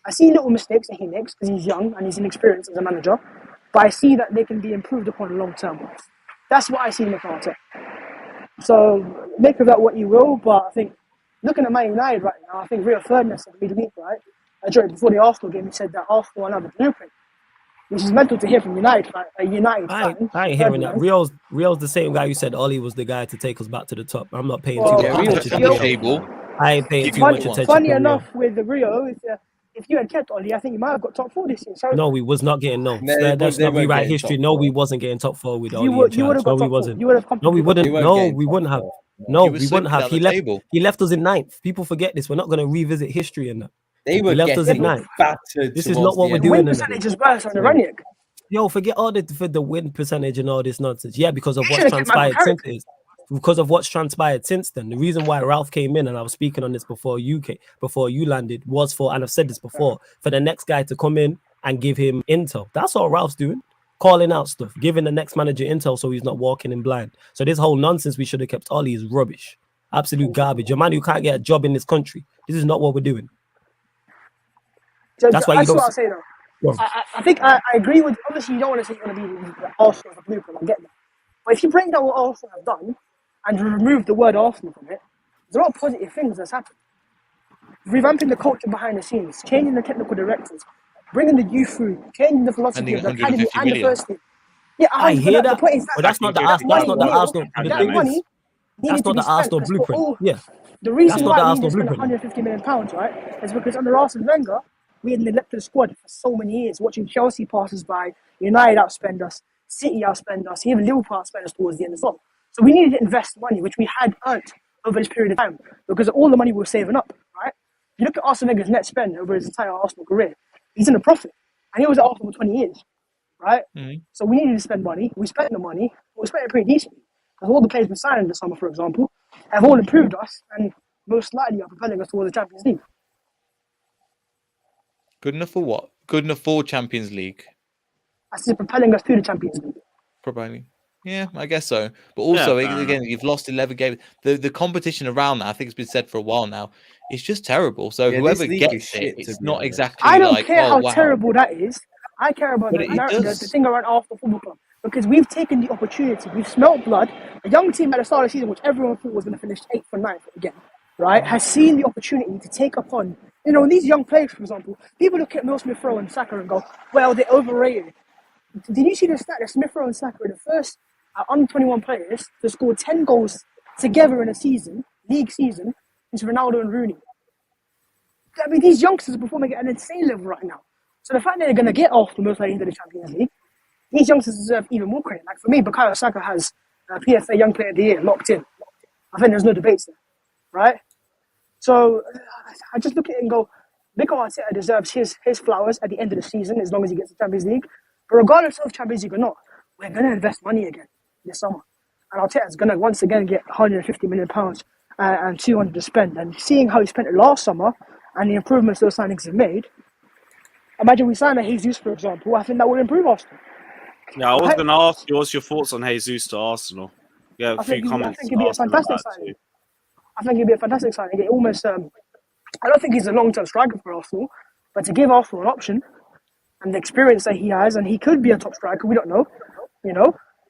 I see little mistakes that he makes because he's young and he's inexperienced as a manager, but I see that they can be improved upon long term. That's what I see in the Arteta. So make of that what you will, but I think looking at Man United right now, I think Rio Ferdinand said midweek, right? Before the Arsenal game, he said that Arsenal have a blueprint, which is mental to hear from United, like a United fan. I ain't hearing that. Rio's the same guy who said Ollie was the guy to take us back to the top. I'm not paying too much attention to Rio. I ain't paying too much attention. Funny enough, with the Rio, if you had kept Ollie, I think you might have got top 4 this year. So no, we was not getting That's not rewrite history. No, we wasn't getting top 4 with Ollie. You would have got top 4. We wasn't. No, we wouldn't. No, we wouldn't have. No, we wouldn't have. He left us in 9th. People forget this. We're not going to revisit history in that. They were left us in 9th. This is not what we're doing. Win percentage is worse on the Ranić. Yo, forget all the win percentage and all this nonsense. Yeah, because of what's transpired since this. Because of what's transpired since then. The reason why Ralph came in, and I was speaking on this before you landed, was for, and I've said this before, for the next guy to come in and give him intel. That's all Ralph's doing. Calling out stuff, giving the next manager intel so he's not walking in blind. So this whole nonsense we should have kept Ollie is rubbish. Absolute garbage. A man who can't get a job in this country. This is not what we're doing. That's why you don't... That's what I say though. I think I agree with... Obviously, you don't want to say you're going to be Arsenal as a blueprint. I get that. But if you break down what Arsenal have done and remove the word Arsenal from it, there's a lot of positive things that's happened. Revamping the culture behind the scenes, changing the technical directors, bringing the youth through, changing the philosophy of the academy and the first team. Yeah, I hear that, but that's not the Arsenal. That's not the Arsenal blueprint. Yeah, the reason why we spent 150 million pounds, right, is because under Arsene Wenger, we had neglected the squad for so many years, watching Chelsea passes by, United outspend us, City outspend us, even Liverpool outspend us towards the end as well. So we needed to invest money, which we had earned over this period of time, because of all the money we were saving up, right? If you look at Arsene Wenger's net spend over his entire Arsenal career, he's in a profit. And he was at Arsenal for 20 years, right? Mm-hmm. So we needed to spend money. We spent the money. We spent it pretty decently. Because all the players we signed in the summer, for example, have all improved us and most likely are propelling us towards the Champions League. Good enough for what? Good enough for Champions League? I said propelling us to the Champions League. Probably. Yeah, I guess so. But also, again, you've lost 11 games. The competition around that, I think it's been said for a while now, it's just terrible. So whoever gets it, it's not exactly I don't care how terrible that is. I care about the thing around Arsenal Football Club. Because we've taken the opportunity. We've smelt blood. A young team at the start of the season, which everyone thought was going to finish 8th or 9th again, right, has seen the opportunity to take upon, these young players, for example. People look at Will Smith-Rowe and Saka and go, well, they're overrated. Did you see the stat that Smith-Rowe and Saka are the first under 21 players to score 10 goals together in a season, league season, is Ronaldo and Rooney? I mean, these youngsters are performing at an insane level right now. So the fact that they're going to get off the most likely into the Champions League, these youngsters deserve even more credit. Like for me, Bukayo Saka has PFA Young Player of the Year locked in. I think there's no debates there, right? So I just look at it and go, Mikel Arteta deserves his flowers at the end of the season as long as he gets the Champions League. But regardless of Champions League or not, we're going to invest money again this summer. And Arteta's going to once again get £150 million and 200 to spend. And seeing how he spent it last summer and the improvements those signings have made, imagine we sign a Jesus, for example, I think that would improve Arsenal. Yeah, I was going to ask you, what's your thoughts on Jesus to Arsenal? Yeah, a few comments. I think it'd be a fantastic signing. I think it'd be a fantastic signing. It almost, I don't think he's a long-term striker for Arsenal, but to give Arsenal an option and the experience that he has, and he could be a top striker, we don't know,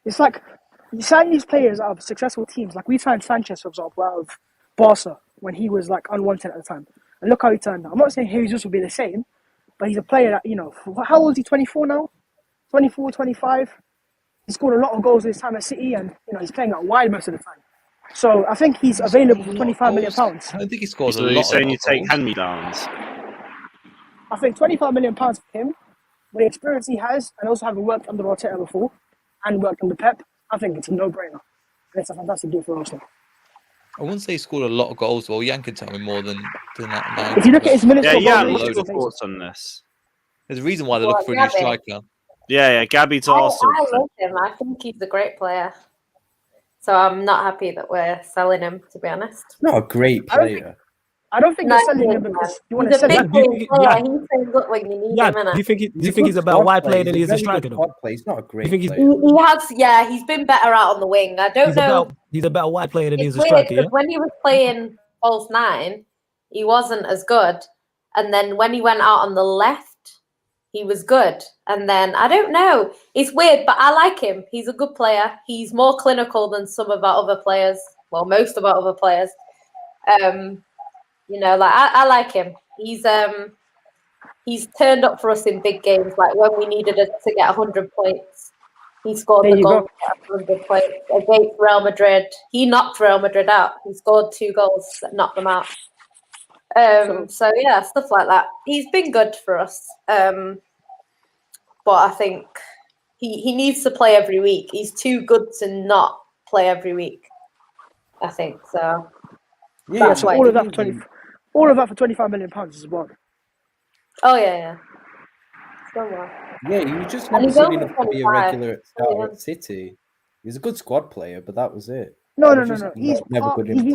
it's like you sign these players out of successful teams. Like we signed Sanchez, for example, out of Barca when he was like unwanted at the time. And look how he turned out. I'm not saying Jesus will be the same, but he's a player that, how old is he, 24 now? 24, 25. He scored a lot of goals this time at City, and he's playing out wide most of the time. So I think he's available for £25 million. I don't think he scores a lot. You're saying you take hand-me-downs? I think £25 million for him, with the experience he has, and also having worked under Arteta before, and worked under Pep, I think it's a no-brainer. And it's a fantastic deal for Arsenal. I wouldn't say he scored a lot of goals. Well, Jan can tell me more than that. If you look at his minutes, what's your thoughts on this? There's a reason why they're looking for a new striker. Yeah, Gabby to Arsenal. I love him. I think he's a great player. So I'm not happy that we're selling him, to be honest. Not a great player. I don't think you're selling him because you want to sell him. He's a big player. He turns up when you need him, innit? Do you think he's a better wide player than he is a striker? He's not a great player. He has, he's been better out on the wing. I don't know. He's a better wide player than he is a striker, yeah? When he was playing false 9, he wasn't as good. and then when he went out on the left, he was good. And then I don't know, it's weird, but I like him. He's a good player. He's more clinical than some of our other players. Well, most of our other players. You know, like I like him. He's turned up for us in big games, like when we needed it to get 100 points. He scored the goal to get 100 points against Real Madrid. He knocked Real Madrid out. He scored 2 goals that knocked them out. So yeah, stuff like that. He's been good for us. But I think he needs to play every week. He's too good to not play every week, I think. So yeah, so all of that for £25 million as well. Oh yeah. Somewhere. Yeah, you just never seen enough to be a regular starter at City. He's a good squad player, but that was it. No. He's been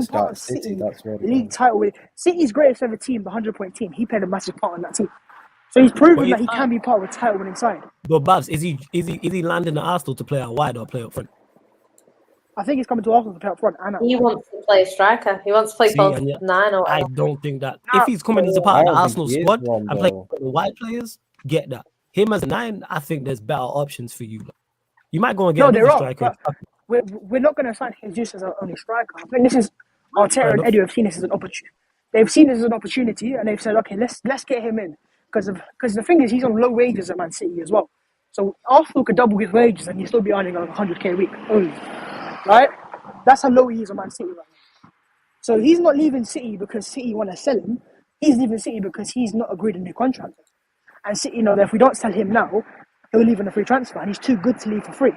part of City. That's what league title with City's greatest ever team, the 100-point team. He played a massive part on that team, so he's proven that he can be part of a title-winning side. But Babs, is he landing at Arsenal to play out wide or play up front? I think he's coming to Arsenal to play up front. He wants to play a striker. He wants to play false 9 or whatever. I don't think that if he's coming as a part of the Arsenal squad and playing the wide players, get that. Him as a 9, I think there's better options for you. You might go and get another striker. We're not going to sign Jesus as our only striker. I think this is Arteta and Eddie have seen this as an opportunity. They've seen this as an opportunity, and they've said, okay, let's get him in because the thing is he's on low wages at Man City as well. So Arsenal could double his wages and he'll still be earning like 100k a week only, right? That's how low he is on Man City right now. So he's not leaving City because City want to sell him. He's leaving City because he's not agreed a new contract. And City know that if we don't sell him now, he'll leave on a free transfer, and he's too good to leave for free.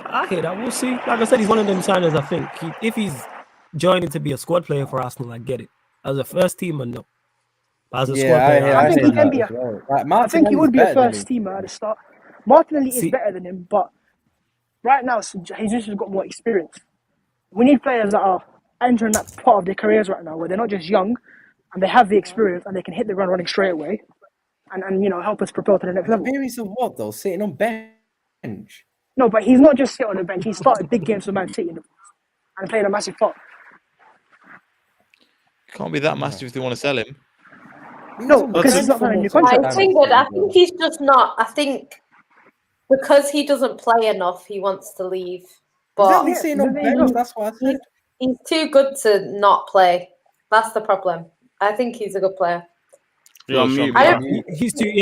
I hear that. We'll see. Like I said, he's one of them signers. I think if he's joining to be a squad player for Arsenal, I get it. As a first teamer, no. But as a squad player, I think he can be. I think he would be a first teamer at the start. Martinelli is better than him, but right now Jesus has got more experience. We need players that are entering that part of their careers right now, where they're not just young, and they have the experience, and they can hit the ground running straight away, and help us propel to the next level. Experience of what though? Sitting on bench. No, but he's not just sitting on the bench. He started big games for Man City and played a massive part. Can't be that massive if they want to sell him. No, because he's not signing a new contract. I think he's just not. I think because he doesn't play enough, he wants to leave. But that's what I said. He's too good to not play. That's the problem. I think he's a good player. He's too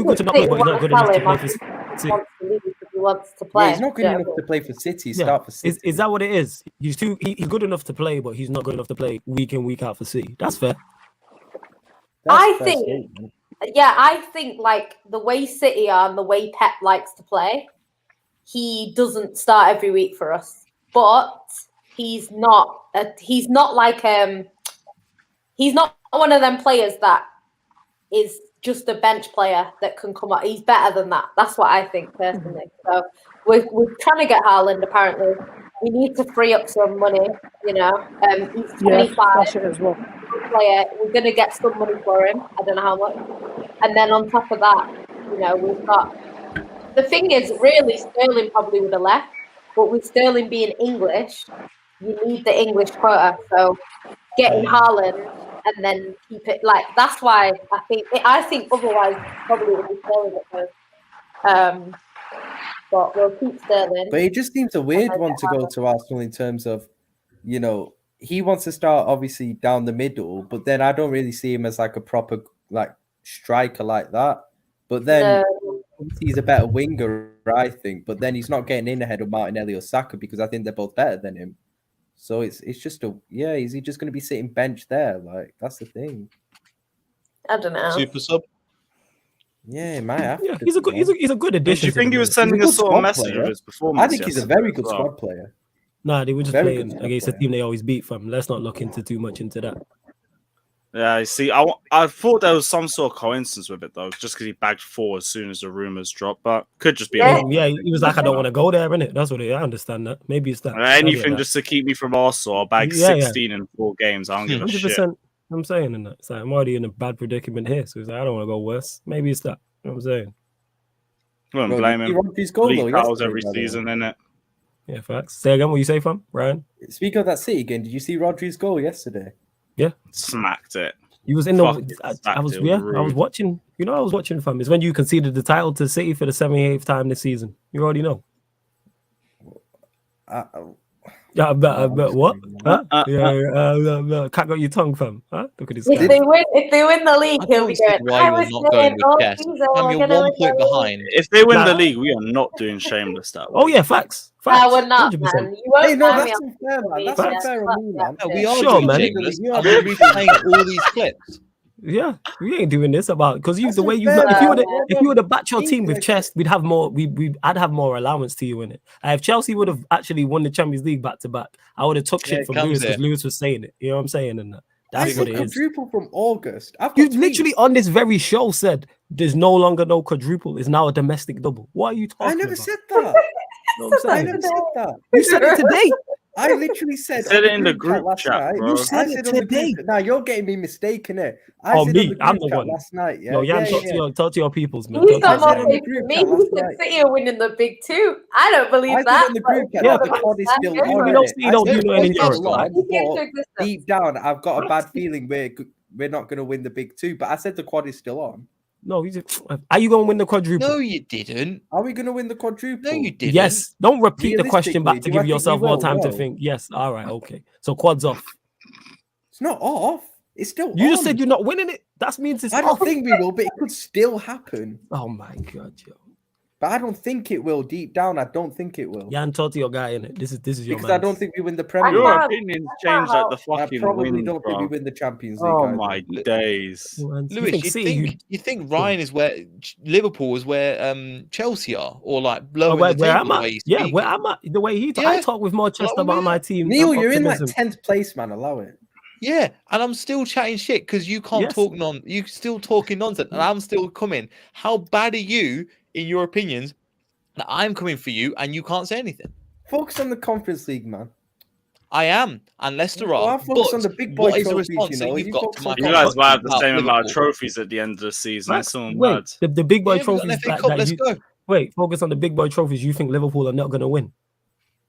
good to not play, but he's not good enough to play for City. He wants to play. Yeah, he's not good enough to play for City. Start for City. Is that what it is? He's good enough to play, but he's not good enough to play week in, week out for City. That's fair. I think like the way City are and the way Pep likes to play, he doesn't start every week for us. But he's not one of them players that is just a bench player that can come out. He's better than that. That's what I think personally. So we're trying to get Haaland. Apparently, we need to free up some money. He's 25. As well. Player. We're going to get some money for him. I don't know how much. And then on top of that, we've got. The thing is, really, Sterling probably would have left, but with Sterling being English, you need the English quota. So getting Haaland. And then keep it that's why I think otherwise probably would be Sterling at first. But we'll keep Sterling. But it just seems a weird one to go to Arsenal in terms of, he wants to start obviously down the middle, but then I don't really see him as like a proper striker like that. But then he's a better winger, I think. But then he's not getting in ahead of Martinelli or Saka because I think they're both better than him. So it's just is he just going to be sitting bench there? That's the thing. I don't know. Super sub. Yeah, might have to. He's a good addition. Do you think he was sending a sort of message of his performance? I think he's a very good squad player. Nah, they were just playing against a team they always beat from. Let's not look too much into that. Yeah, see, I thought there was some sort of coincidence with it though, just because he bagged 4 as soon as the rumors dropped, but could just be. Yeah, he was like, I don't want to go there, innit? That's what I understand that. Maybe it's that. Anything just to keep me from Arsenal. I'll bag 16 in 4 games. I don't give a 100%, shit. I'm saying in that. It's like, I'm already in a bad predicament here, so it's like, I don't want to go worse. Maybe it's that. You know what I'm saying? I wouldn't blame him. His goal, league battles every season, innit? Yeah, facts. Say again what you say, fam, Ryan. Speaking of that City game, did you see Rodri's goal yesterday? Yeah, smacked it. He was in the. I was watching. You know, I was watching fam. It's when you conceded the title to City for the 78th time this season. You already know. What? Can't got your tongue, fam. Huh? Look at this guy. If they win the league, he'll be going. Why you're not going with chess? You're 1 point behind. If they win the league, we are not doing Shameless that way. Oh yeah, facts. No, we're not, man. You won't hey, no, that's unfair, man. That's unfair on me, man. We are doing Shameless. I'm replaying all these clips. Yeah, we ain't doing this about because the way you. If you were to batch your team with chess, we'd have more. I'd have more allowance to you in it. If Chelsea would have actually won the Champions League back to back, I would have took shit from Lewis because Lewis was saying it. You know what I'm saying? And that's what it is. Quadruple from August. You literally on this very show said there's no longer no quadruple. It's now a domestic double. What are you talking about? I never said that. I never said that. You said it today. I literally said it in the group chat, bro. You said it today. Now you're getting me mistaken here. I'm the one. Last night, yeah. No, talk to your peoples, man. He's got more faith than me. Who said City are winning the big two? I don't believe that. The group chat, the pod is still on. Deep down, I've got a bad feeling we're not going to win the big two. But I said the quad is still on. No, are you going to win the quadruple? No, you didn't. Are we going to win the quadruple? No, you didn't. Yes. Don't repeat the question back to give yourself more time to think. Yes. All right. Okay. So quad's off. It's not off. It's still You just said you're not winning it. That means it's I don't think we will, but it could still happen. Oh, my God, yo. But I don't think it will. Deep down, I don't think it will. Yeah, and talk to your guy in it. This is your because I don't think we win the Premier League. Your opinions change like the fucking I probably wind, don't think we win the Champions League. Oh my days, Lewis! You think Ryan is where Liverpool is where Chelsea are, or like blowing the table the way you speak? Where I'm at, the way he I talk with more chest about my team. Neil, you're in like 10th place, man. Allow it. Yeah, and I'm still chatting shit because you can't talk you still talking nonsense, and I'm still coming. How bad are you in your opinions? I'm coming for you, and you can't say anything. Focus on the Conference League, man. I am, and Leicester are. I focus on the big boy trophies. What is the response that you've got to my? You guys will have the same amount of trophies at the end of the season. That's so mad. The big boy trophies. Let's go. Wait, focus on the big boy trophies. You think Liverpool are not going to win?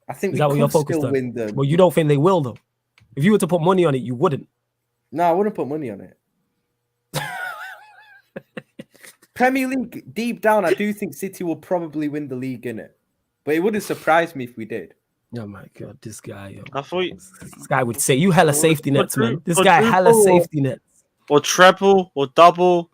I think we could still win them. Well, you don't think they will, though. If you were to put money on it, you wouldn't. No, I wouldn't put money on it. Premier League, deep down, I do think City will probably win the league, innit? But it wouldn't surprise me if we did. Oh my God, this guy, yo. I thought this guy would say, you hella safety nets, man. This guy hella safety nets. Or treble, or double,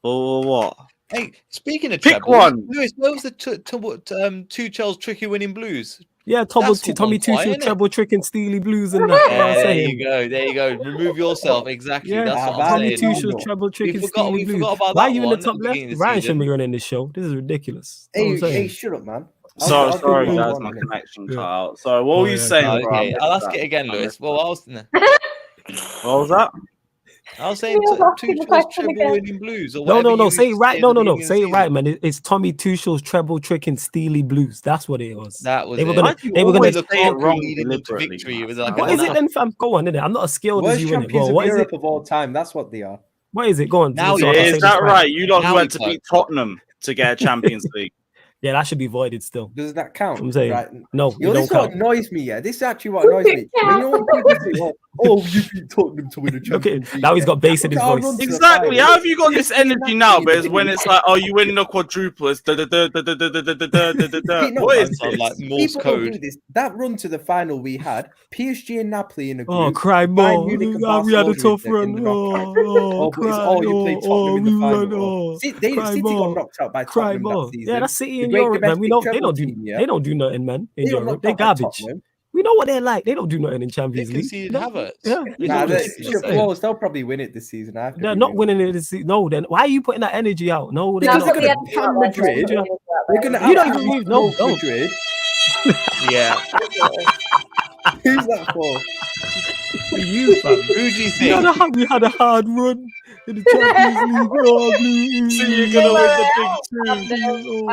or what? Hey, speaking of pick one. Lewis, what was the Tuchel's tricky winning blues? Yeah, Tommy Tuchel treble trick and Steely Blues and that. Yeah, there you go. Remove yourself. Exactly. Yeah, that's what Tommy Tuchel's treble trick and Steely Blues. Why are you in the top left? Ryan shouldn't be running this show. This is ridiculous. Hey, shut up, man. Sorry, guys, my connection cut out. So, what were you saying? Okay, I'll ask it again, Lewis. Well, what was that? I was saying Tuchel's treble winning blues. No. Say it right. No. Say it right, man. It's Tommy Tuchel's treble trick and Steely Blues. That's what it was. That was they were gonna say it wrong to victory. It was like, what is it then, fam? Go on, innit? I'm not as skilled as you in it. Champions of Europe of all time. That's what they are. What is it? Go on. Now, is that right? You lot went to beat Tottenham to get a Champions League. Yeah, that should be voided still. Does that count? I'm saying, right? No, this is what annoys me. Yeah, this is actually what annoys me. You know when people say, "Oh, you beat Tottenham to win a Champions League." Now he's got bass in his voice. Exactly. How have you got this energy now? But it's when it's like, "Oh, you win the quadruple." It's What is this? Like Morse code. That run to the final we had, PSG and Napoli in a group. Oh, cry more. We had a tough run. Oh, cry. You played Tottenham in the final. City got knocked out by Tottenham that season. Yeah, that's City in Europe, man. We know they don't do nothing, man. In Europe, they're garbage. We know what they're like. They don't do nothing in Champions League. They'll probably win it this season. They're not winning it this season. No, then why are you putting that energy out? No, because they're going to pan Madrid. They're going to. You don't even know Madrid. Yeah. Who's that for? For you, fam. Who do you think? We had a hard run in the Champions League. Oh, so you're gonna win the big two.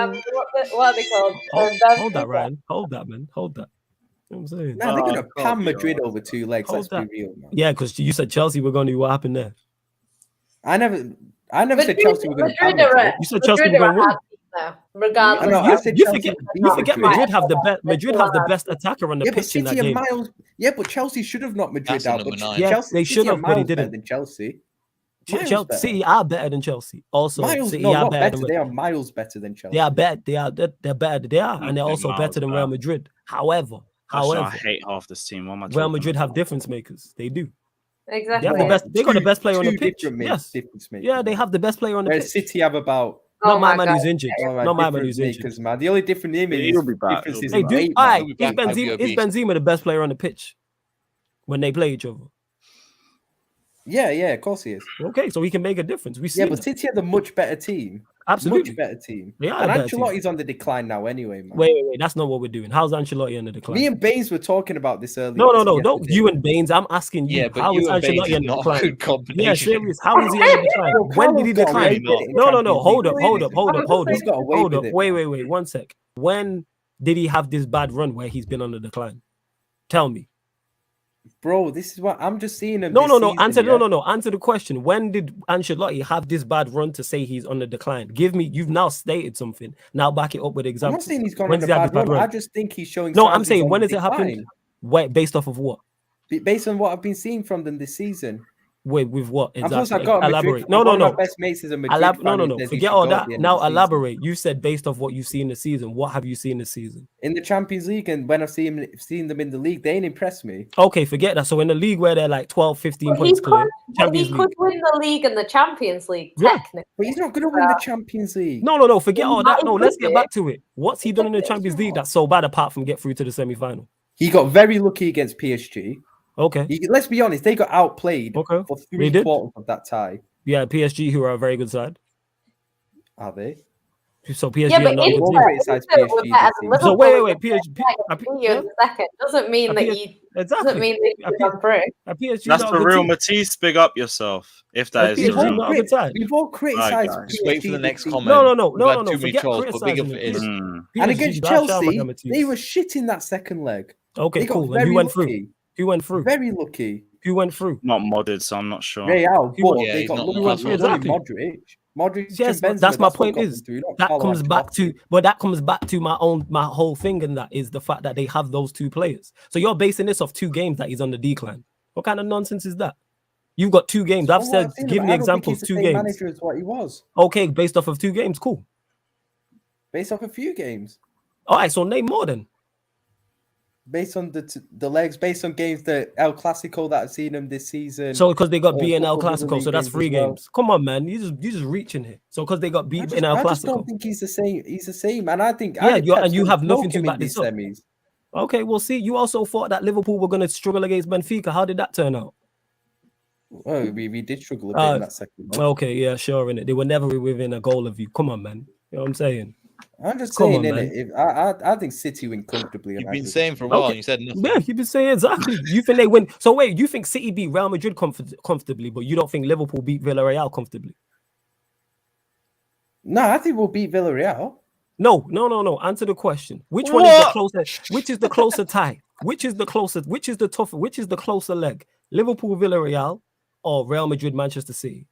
What are they called? Hold that, Ryan. Hold that, man. Hold that. You know what I'm saying? Nah, they're gonna pan Madrid over 2 legs. Let's be real, man. Yeah, because you said Chelsea were going to. What happened there? I never said Chelsea were going to pan Madrid. You said Chelsea were going to win. though. Regardless, you forget Madrid have the best. Madrid have the best attacker on the pitch in that game. But Chelsea should have knocked Madrid out. But Chelsea, they should have, but he didn't. Than Chelsea. City are better than Chelsea. Also, City are better. They are miles better than Chelsea. They are better. They're better. They are, and they're also better than Real Madrid. However, I hate half this team. What am I Real Madrid have difference makers. They do. Exactly. They have the best. They got the best player on the pitch. Yes. Yeah, they have the best player on the pitch. City have about. Not my man who's injured. Not my man who's injured. Man. The only different name is they do. All right, is Benzema the best player on the pitch when they play each other? Yeah, of course he is. Okay, so he can make a difference. We see. Yeah, but City had a much better team. Absolutely. Much better team. Yeah, and Ancelotti's on the decline now anyway, man. Wait. That's not what we're doing. How's Ancelotti on the decline? Me and Baines were talking about this earlier. No. You and Baines. I'm asking you. Yeah, but how is Ancelotti on the decline? Yeah, serious. How is he on the decline? When did he decline? No. Hold up. Wait. 1 sec. When did he have this bad run where he's been on the decline? Tell me. Bro, this is what I'm just seeing him. No. Answer the question. When did Ancelotti have this bad run to say he's on the decline? Give me. You've now stated something. Now back it up with examples. I'm not saying he's gone on a bad run. I just think he's showing. No, I'm saying when has it happened? Wait, based off of what? Based on what I've been seeing from them this season. Wait, with what exactly? Elaborate. No. Best mates is a Madrid no. Forget all that. Now elaborate. You said based off what you see in the season. What have you seen this season? In the Champions League, and when I've seen them in the league, they ain't impressed me. Okay, forget that. So in the league where they're like 12, 15 points clear, he could win the league and the Champions League, technically. But he's not going to win the Champions League. No. Forget all that. No, let's get back to it. What's he done in the Champions League that's so bad apart from get through to the semi-final? He got very lucky against PSG. Okay. Let's be honest, they got outplayed for 3/4 of that tie. Yeah, PSG, who are a very good side. Are they? So PSG are not a good team. So wait. PSG. Doesn't mean that you. Exactly. Doesn't mean that you come through. That's for real, Matisse. Big up yourself. If that is PSG not a good side. We've all criticized. Just wait for the next comment. No. Too many trolls, but big up it is. And against Chelsea, they were shit in that second leg. Okay, cool. And who went through? Who went through? Very lucky. Who went through? Not modded, so I'm not sure. Real, but they got Modric. Yes, that's my point. That comes back to my whole thing, and that is the fact that they have those two players. So you're basing this off 2 games that he's on the decline. What kind of nonsense is that? You've got 2 games. I've said, give me examples. 2 games. Manager is what he was. Okay, based off of 2 games, cool. Based off a few games. All right, so name more then. Based on the legs, based on games that El Clasico that I've seen them this season. So because they got beat in El Clasico, so that's 3 games. Come on, man, you just reaching here. So because they got beat in El Clasico, I just don't think he's the same. He's the same, and I think you have nothing to back this up. Semis. Okay, we'll see. You also thought that Liverpool were going to struggle against Benfica. How did that turn out? Well, we did struggle a bit in that second. Okay, yeah, sure. In it, they were never within a goal of you. Come on, man. You know what I'm saying? I'm just saying, I think City win comfortably. You've been saying for a while, and you said nothing. Yeah, you've been saying exactly. You think they win? So wait, you think City beat Real Madrid comfortably, but you don't think Liverpool beat Villarreal comfortably? No, I think we'll beat Villarreal. No. Answer the question. Which one is the closer? Which is the closer tie? Which is the closer? Which is the tougher? Which is the closer leg? Liverpool, Villarreal, or Real Madrid, Manchester City?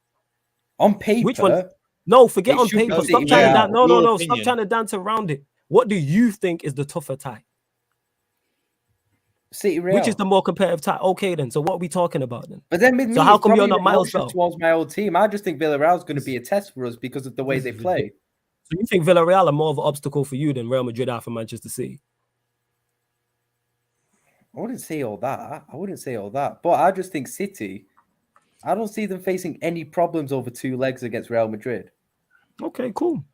On paper, which one? No, forget on paper. Stop trying to dance. No. Stop trying to dance around it. What do you think is the tougher tie? City Real. Which is the more competitive tie? Okay, then. So what are we talking about then? But then, so how come you're not miles towards my old team? I just think Villarreal is going to be a test for us because of the way they play. So you think Villarreal are more of an obstacle for you than Real Madrid are for Manchester City? I wouldn't say all that. But I just think City. I don't see them facing any problems over 2 legs against Real Madrid. Okay, cool.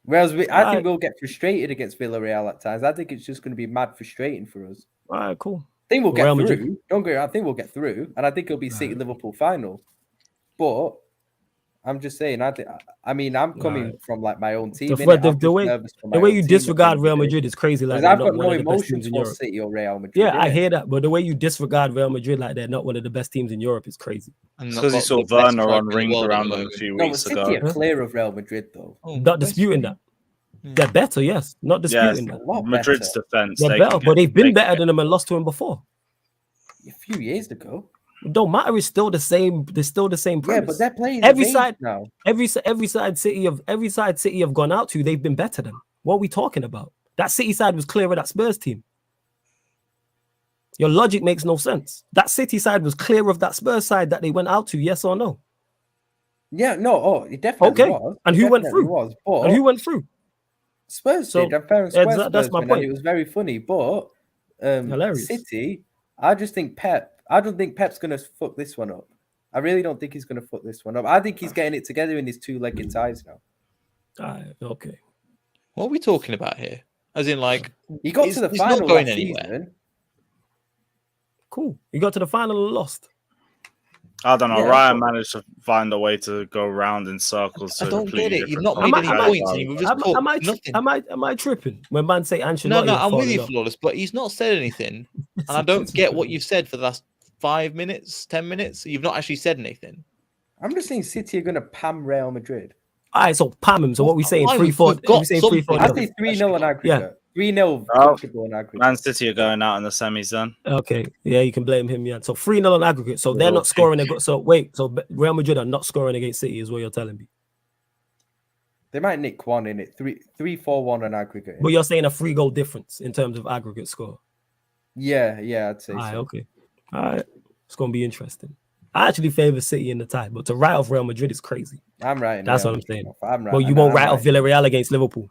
Whereas I think we'll get frustrated against Villarreal at times. I think it's just going to be mad frustrating for us. All right, cool. I think we'll get through. Don't get. I think we'll get through, and I think it'll be City Liverpool final. But I'm just saying. I'm coming from like my own team. The way you disregard Real Madrid is crazy. Like I've got no emotions for City or Real Madrid. Yeah, I hear that, but the way you disregard Real Madrid like they're not one of the best teams in Europe is crazy. Because he saw Werner on rings around them a few weeks ago. City are clear of Real Madrid though. Not disputing that. They're better, yes. Not disputing that. Madrid's defense. They're better, but they've been better than them and lost to him before. A few years ago. It don't matter. It's still the same. They're still the same premise. Yeah, but they're playing every side now. Every side City have gone out to. They've been better than. What are we talking about? That City side was clear of that Spurs team. Your logic makes no sense. That City side was clear of that Spurs side that they went out to. Yes or no? Yeah, no. Oh, it definitely was. And who went through? And who went through? Spurs did. I'm fair Spurs. That's my point. And it was very funny, but City. I just think Pep. I don't think Pep's gonna fuck this one up. I really don't think he's gonna fuck this one up. I think he's getting it together in his two-legged ties now. Okay. What are we talking about here? As in, like, he got to the final not going last anywhere. season. Cool. He got to the final and lost. I don't know. Ryan managed to find a way to go round in circles. I don't get it. You've not made any points. You've just talked nothing. Am I tripping when man say Ancelotti? No, I'm with you, Flawless, but he's not said anything, and I don't get what you've said for the last 5 minutes, 10 minutes. You've not actually said anything. I'm just saying City are going to pam Real Madrid. All right, so pam him. So what we saying? 3-4. I say 3-0 on aggregate. Yeah. 3-0 on aggregate. Man City are going out in the semis then. Okay, yeah, you can blame him. Yeah, so 3-0 on aggregate. So they're not scoring. So Real Madrid are not scoring against City, is what you're telling me. They might nick one in it. 3-4-1 on aggregate. But you're saying a 3-goal difference in terms of aggregate score. Yeah, I'd say so. Okay. All right, it's gonna be interesting. I actually favor City in the tie, but to write off Real Madrid is crazy. I'm right. That's what I'm saying. Well, you won't write off Villarreal against Liverpool.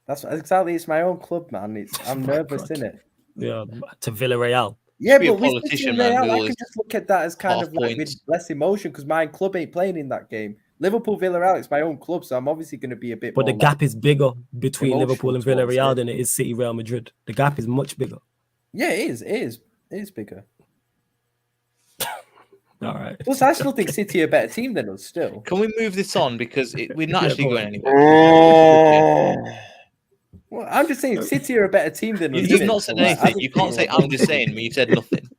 That's exactly. It's my own club, man. I'm nervous in it. Yeah, to Villarreal. Yeah, but with Villarreal, I can just look at that as kind of like with less emotion because my club ain't playing in that game. Liverpool, Villarreal, it's my own club, so I'm obviously going to be a bit. But more the gap is bigger between Liverpool and Villarreal than it is City, Real Madrid. The gap is much bigger. Yeah, it is bigger. All right. Plus, I still think City are a better team than us. Still, can we move this on because we're not actually going anywhere? Well, I'm just saying City are a better team than us. You've not said anything. You can't say I'm just saying. You've said nothing.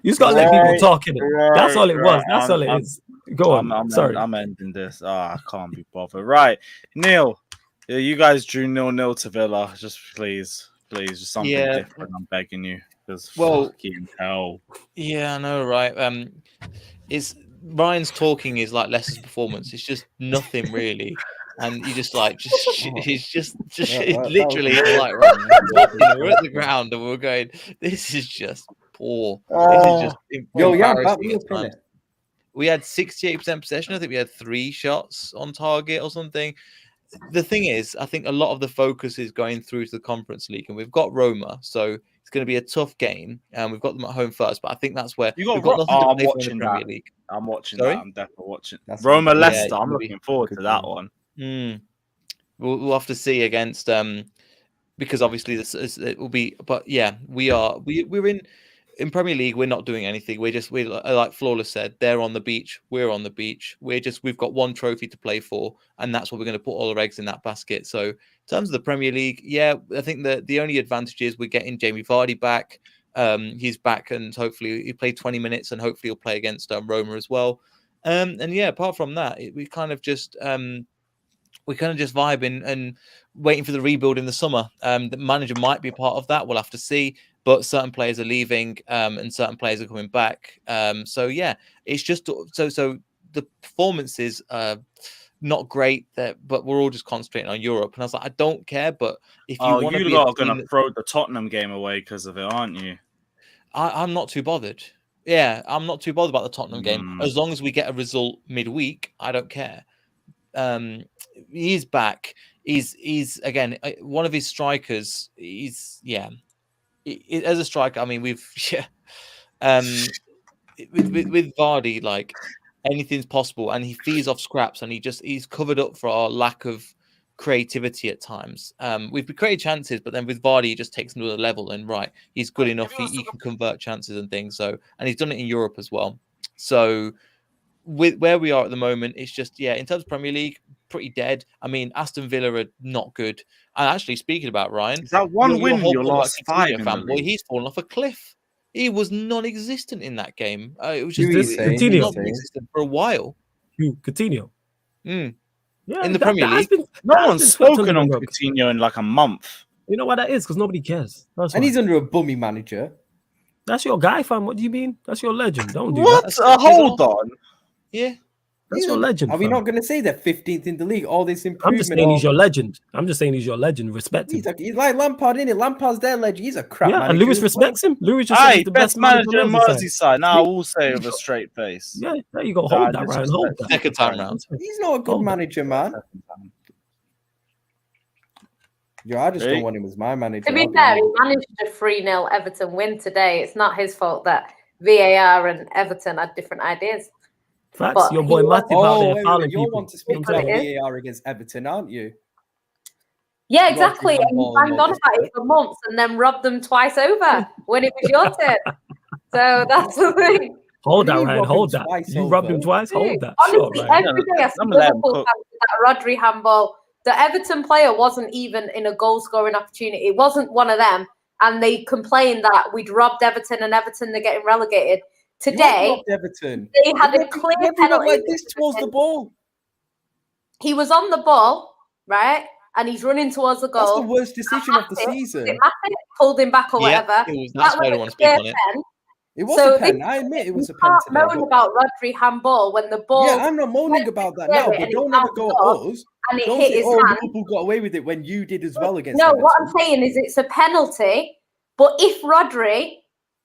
You just gotta let people talk in it. That's all it was. That's all it is. Go on. Sorry, I'm ending this. I can't be bothered. Right, Neil. You guys drew 0-0 to Villa. Just please, just something different. I'm begging you. Fucking hell. Yeah, I know, right? It's Ryan's talking is like Leicester's performance. It's just nothing really, and you just like he's just literally it's like we're at the ground and we're going. This is just poor. This is just embarrassing. We had 68% possession. I think we had 3 shots on target or something. The thing is, I think a lot of the focus is going through to the Conference League, and we've got Roma, so it's going to be a tough game, and we've got them at home first. But I think that's where we've got nothing to play for in the Premier League. I'm watching that. I'm definitely watching. Roma Leicester. I'm looking forward to that one. We'll have to see against because obviously it will be. But yeah, we're in Premier League. We're not doing anything. We're like Flawless said. They're on the beach. We're on the beach. We've got one trophy to play for, and that's what we're going to put all our eggs in that basket. So in terms of the Premier League, yeah, I think the only advantage is we're getting Jamie Vardy back. He's back, and hopefully he played 20 minutes, and hopefully he'll play against Roma as well. And yeah, apart from that, we kind of just vibing and waiting for the rebuild in the summer. The manager might be part of that. We'll have to see. But certain players are leaving, and certain players are coming back. So yeah, it's just so the performances are not great. But we're all just concentrating on Europe. And I was like, I don't care. But if you want to, you lot are going to throw the Tottenham game away because of it, aren't you? I'm not too bothered. Yeah, I'm not too bothered about the Tottenham game. As long as we get a result midweek, I don't care. He's back. He's again one of his strikers. As a striker, I mean, with Vardy, like anything's possible, and he feeds off scraps, and he's covered up for our lack of creativity at times. We've created chances, but then with Vardy, he just takes another level, and he's good enough. He can convert chances and things. So, and he's done it in Europe as well. So, with where we are at the moment, it's just in terms of Premier League, pretty dead. I mean, Aston Villa are not good. And actually, speaking about Ryan, is that one win in your last 5? Fanboy, he's fallen off a cliff. He was non-existent in that game. It was just non-existent for a while. Coutinho. Yeah, in the Premier League, no one's spoken on Coutinho in like a month. You know why that is? Because nobody cares. And he's under a bummy manager. That's your guy, fam. What do you mean? That's your legend. Don't do what? that. Hold on. Yeah. That's your legend. Are we not going to say they're 15th in the league? All this improvement. I'm just saying he's your legend. Respect him. He's like Lampard, innit? Lampard's their legend. He's a crap manager. And Lewis respects him. Lewis just said he's the best manager in Merseyside. Now I will say with a straight face. Yeah, there you go. Hold that, Ryan. Hold that. Second time round. He's not a good manager, man. I just don't want him as my manager. To be fair, he managed a 3-0 Everton win today. It's not his fault that VAR and Everton had different ideas. Facts. But your boy Matip out there fouling people. You want to speak about VAR against Everton, aren't you? Yeah, exactly. And you banged on about it for months and then robbed them twice over when it was your turn. So that's the thing. Hold that, Ryan. Hold that. You robbed him twice? Hold that. Honestly, every day I see Liverpool fans with that Rodri handball. The Everton player wasn't even in a goal-scoring opportunity. It wasn't one of them. And they complained that we'd robbed Everton and Everton, they're getting relegated. Today, Everton. They had a clear penalty. Like this towards the ball. He was on the ball, right? And he's running towards the goal. That's the worst decision of the season. It pulled him back or whatever. That's why I don't want to speak on it. It was a pen. I admit it was a pen. You can't moan about Rodri handball when the ball... Yeah, I'm not moaning about that now, but don't ever go at us. And it hit his hand. Liverpool got away with it when you did as well against Everton. What I'm saying is it's a penalty, but if Rodri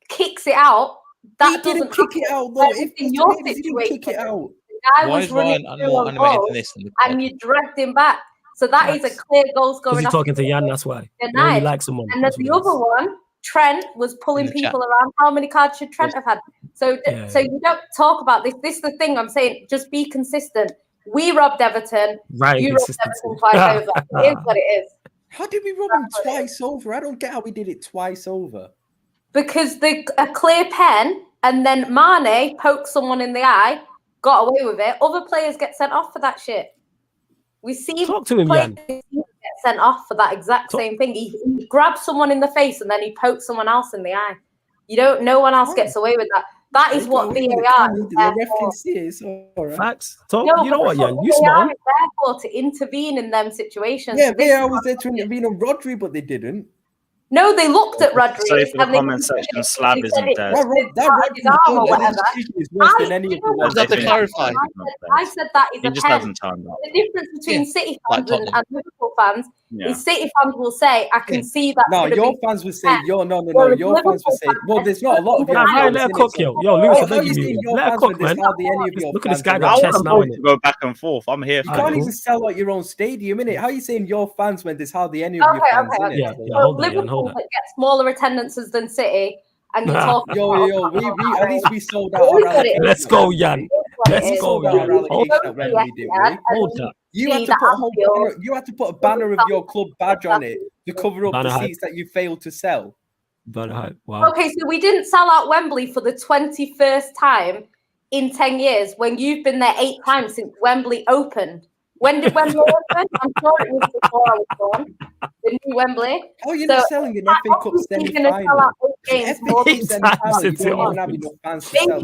kicks it out, that doesn't kick it out though. If in your situation, kick it out. The guy was running more animated than this, and you dragged him back. So that is a clear goal scoring. He's talking to Jan, that's why. He likes someone. And then the other one, Trent was pulling people around. How many cards should Trent have had? So you don't talk about this. This is the thing I'm saying. Just be consistent. We robbed Everton. Right. You robbed Everton twice over. It is what it is. How did we rob him twice over? I don't get how we did it twice over. Because a clear pen and then Mane poked someone in the eye, got away with it. Other players get sent off for that shit. We see talk to him, Jan. Get sent off for that exact same thing. He grabbed someone in the face and then he poked someone else in the eye. No one else gets away with that. That is what VAR is for. Facts. You know what, Jan? You smart. Therefore, to intervene in them situations. Yeah, VAR was there to intervene on Rodri, but they didn't. No, they looked at Rodri. Say for the comment section, Slab isn't dead. That is worse than any of the ones. To clarify. I said that is a just hasn't timed up. The difference between City fans and Liverpool fans is City fans will say, I can see that. No, your fans will say, your fans will say, well, there's not a lot of your let her cook, yo, Lewis, I beg you. Let her cook, man. Look at this guy got chest now. To go back and forth. I'm here for you. Can't even sell out your own stadium, innit? How are you saying your fans when there's hardly any of your fans in it? Yeah, hold on. That get smaller attendances than City, and you talk. Yo, we at least we sold out. Let's go, Jan. Let's go, Jan. Hold that. You had to put a banner of your club badge on it to cover up the seats that you failed to sell. Wow. Okay, so we didn't sell out Wembley for the 21st time in 10 years when you've been there 8 times since Wembley opened. When did Wembley open? I'm sure it was before I was born. The new Wembley. Oh, you're not selling an FA Cup semi-final. Maybe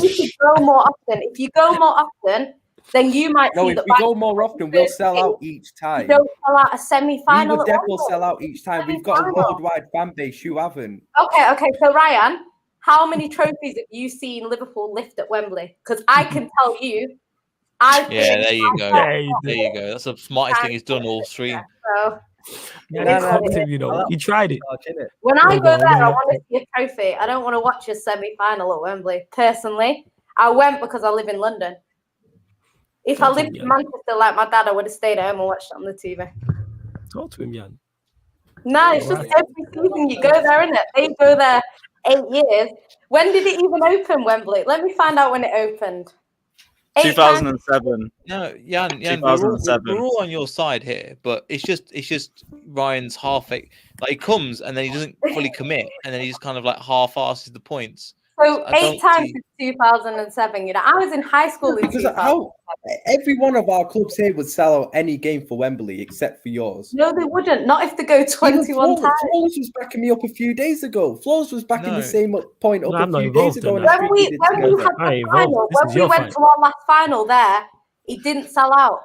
you should go more often. If you go more often, then you might see if we go more often, we'll sell out each time. You don't sell out a semi-final. We would definitely sell out each time. We've got a worldwide fan base. You haven't. Okay. So Ryan, how many trophies have you seen Liverpool lift at Wembley? Because I can tell you. There you go. There you go. That's the smartest thing he's done all 3. He tried it. When I go there, I want to see a trophy. I don't want to watch a semi-final at Wembley. Personally, I went because I live in London. If I lived in Manchester like my dad, I would have stayed at home and watched it on the TV. Talk to him, Jan. No, it's just every season you go there, isn't it? They go there 8 years. When did it even open, Wembley? Let me find out when it opened. 2007. No, Jan, we're all on your side here, but it's just Ryan's half. Like he comes and then he doesn't fully commit, and then he just kind of like half-asses the points. So 8 times in 2007. I was in high school in 2007. Every one of our clubs here would sell out any game for Wembley except for yours. No, they wouldn't. Not if they go 21 times. Flores was backing me up a few days ago. Flores was backing the same point up a few days ago. When we went to our last final there, it didn't sell out.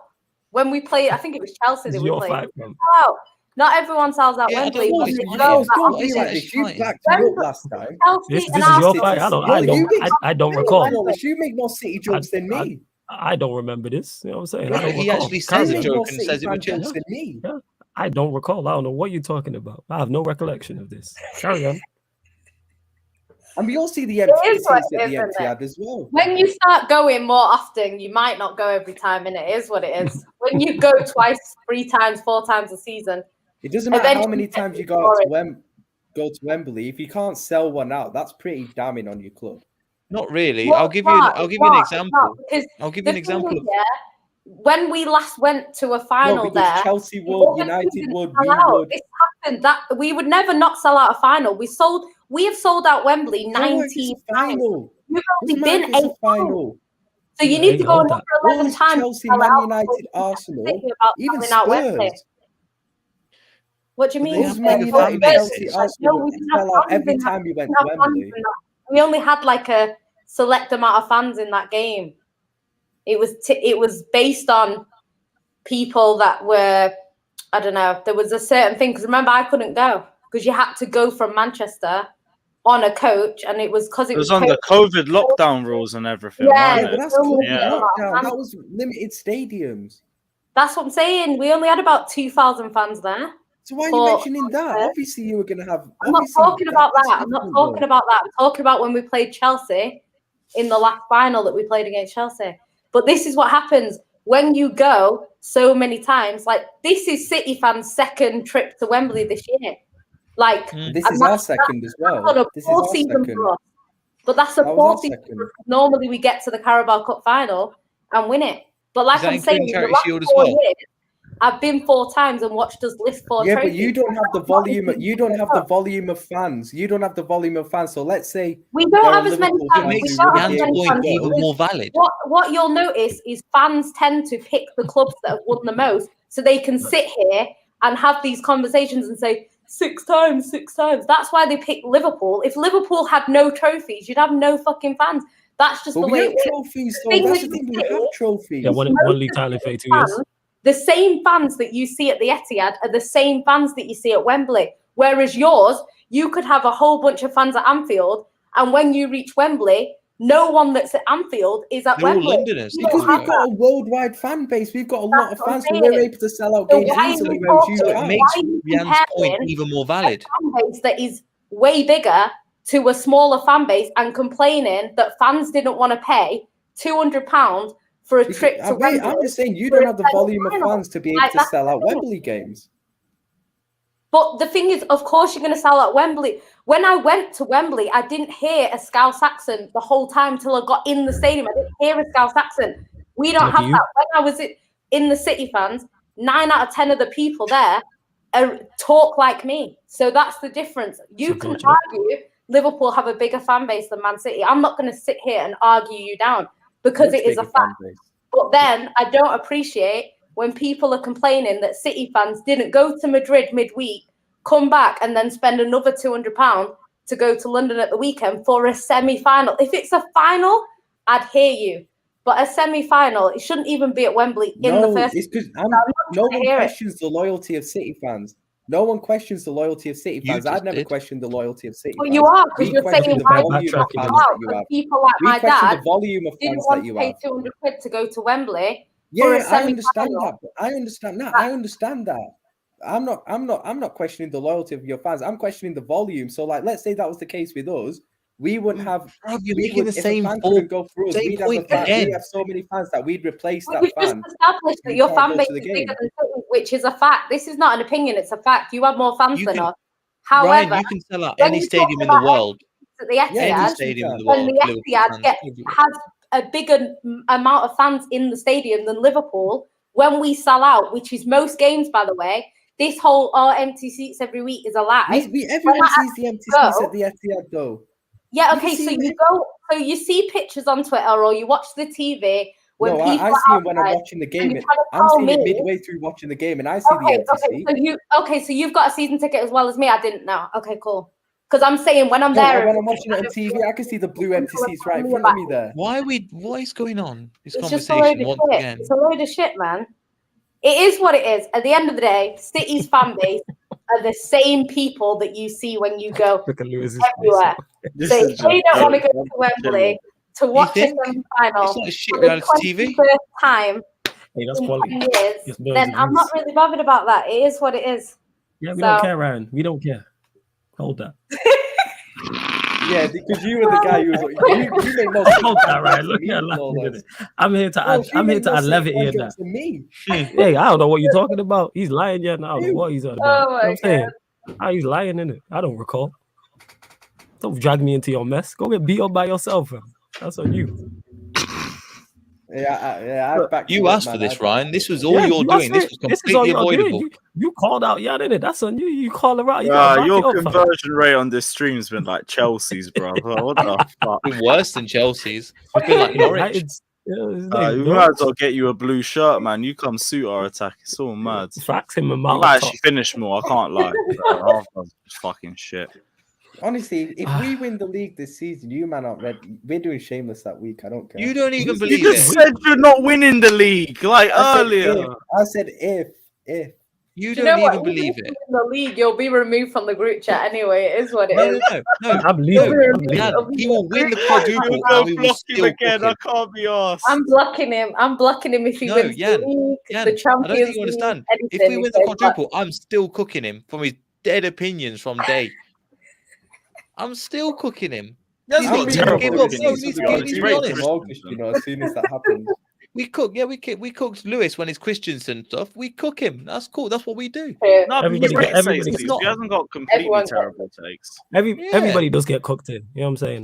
When we played, I think it was Chelsea that we played. Not everyone sells out Wembley. Don't be like this. You backed me up last time. This is your fight. I don't recall. You make more City jokes than me. I don't remember this. You know what I'm saying? He actually says a joke and says it with jokes than me. Yeah. I don't recall. I don't know what you're talking about. I have no recollection of this. Carry on. And we all see the empty seats at the Etihad as well. When you start going more often, you might not go every time, and it is what it is. When you go twice, 3 times, 4 times a season, it doesn't matter how many times you go to Wembley. If you can't sell one out, that's pretty damning on your club. Not really. I'll give you an example. I'll give you an example. When we last went to a final there, Chelsea would, United would, we would. This happened that we would never not sell out a final. We have sold out Wembley 19 times. You've only been 8 final. So you need to go another 11 times. Chelsea, Man United, Arsenal, even Spurs. What do you mean? Man United, Chelsea, Arsenal, sell out every time you went to Wembley. We only had like a select amount of fans in that game. It was based on people that were, I don't know, there was a certain thing. Because remember, I couldn't go because you had to go from Manchester on a coach, and it was because it was on the COVID lockdown rules and everything. Yeah, but that's lockdown. That was limited stadiums. That's what I'm saying. We only had about 2,000 fans there. So why are you mentioning that? Obviously, you were going to have. I'm not talking about that. I'm not talking about that. I'm talking about when we played Chelsea in the last final that we played against Chelsea. But this is what happens when you go so many times. Like, this is City fans' second trip to Wembley this year. Like, this is our second as well. This is our second. For us. But that's a 4th season. Normally, we get to the Carabao Cup final and win it. But like I'm saying, the last 4 years, I've been 4 times and watched us lift 4 trophies. Yeah, but you don't have the volume. You don't have the volume of fans. You don't have the volume of fans. So let's say we don't have as many fans. It makes Jan's point even more valid. What you'll notice is fans tend to pick the clubs that have won the most, so they can sit here and have these conversations and say 6 times, 6 times. That's why they pick Liverpool. If Liverpool had no trophies, you'd have no fucking fans. That's just the way it is. Trophies, so that's the thing. We have trophies. Yeah, one league title in 32 years. The same fans that you see at the Etihad are the same fans that you see at Wembley. Whereas yours, you could have a whole bunch of fans at Anfield, and when you reach Wembley, no one that's at Anfield is at Wembley. All Londoners. Because we've got a worldwide fan base. We've got a lot of fans, so we're able to sell out games easily. It makes Jan's point even more valid. A fan base that is way bigger to a smaller fan base and complaining that fans didn't want to pay £200 for a trip to Wembley. I'm just saying you don't have the volume of fans to be able to sell out Wembley games. But the thing is, of course, you're going to sell out Wembley. When I went to Wembley, I didn't hear a Scouse accent the whole time till I got in the stadium. I didn't hear a Scouse accent. We don't have that. When I was in the City fans, 9 out of 10 of the people there talk like me. So that's the difference. You can argue Liverpool have a bigger fan base than Man City. I'm not going to sit here and argue you down because it is a fact. But then I don't appreciate when people are complaining that City fans didn't go to Madrid midweek, come back and then spend another £200 to go to London at the weekend for a semi-final. If it's a final, I'd hear you. But a semi-final, it shouldn't even be at Wembley in the first. It's because no one questions the loyalty of City fans. No one questions the loyalty of City fans. I'd never questioned the loyalty of City fans. Well, you are, because you're saying why people like my dad the volume of didn't fans want that you to pay have. £200 to go to Wembley. Yeah, I understand that. I understand that. I'm not questioning the loyalty of your fans. I'm questioning the volume. So, like, let's say that was the case with us. We wouldn't have. You're making the same point. Go through us. We'd have so many fans that we'd replace that we've fan. Just established that your fan base is bigger than City, which is a fact. This is not an opinion; it's a fact. You have more fans than us. However, Ryan, you can sell out any stadium in the world. At the Etihad, any stadium in the world. When the Etihad has a bigger amount of fans in the stadium than Liverpool, when we sell out, which is most games, by the way, this whole empty seats every week is a lie. Everyone sees the empty seats at the Etihad, though. Yeah, okay, so you go, so you see pictures on Twitter or you watch the TV when people I see them when I'm watching the game. I'm seeing it midway through watching the game, and I see the empty seat. So you've got a season ticket as well as me. I didn't know. Okay, cool. Because I'm saying when I'm there, when I'm watching it on TV, I can see the blue empty seats right in front of me there. What is going on? This it's conversation once again. It's a load of shit, man. It is what it is. At the end of the day, City's fan base are the same people that you see when you go everywhere. So if they don't want to go to Wembley to watch a semi-final for the 21st time in 10 years, then I'm not really bothered about that. It is what it is. Yeah, we don't care, Ryan. We don't care. Hold that. Yeah, because you were the guy who was. You make more sense. Hold that, Ryan. Look at that. I'm here to add levity in that. Hey, I don't know what you're talking about. He's lying, yeah. I don't know what he's talking about. Oh my God. How he's lying in it? I don't recall. Don't drag me into your mess. Go get beat up by yourself, man. That's on you. You asked for this, Ryan. This was all you're doing. This was completely avoidable. You called out, didn't it? That's on you. You call her out. Your conversion rate on this stream's been like Chelsea's, bro. What the fuck? Been worse than Chelsea's. It's been like Norwich. We might as well get you a blue shirt, man. You come suit our attack. It's all mad. Facts him and you might actually finish more. I can't lie. Fucking shit. Honestly, if we win the league this season, you man aren't ready. We're doing Shameless that week. I don't care. You don't even believe it. You just said you're not winning the league, like earlier. I said if. You don't even believe it. In the league, you'll be removed from the group chat anyway. It is what it is. No. I'm leaving. He will win the quadruple. I'm blocking him again. I can't be arsed. I'm blocking him. if he wins the league, the Champions. I don't think you understand. If we win the quadruple, I'm still cooking him from his dead opinions from day. I'm still cooking him. He's got terrible opinions. He's honest. As soon as that happens. We cooked Lewis when it's Christensen stuff. We cook him. That's cool. That's what we do. No, everybody he hasn't got completely terrible takes. Everybody does get cooked in. You know what I'm saying?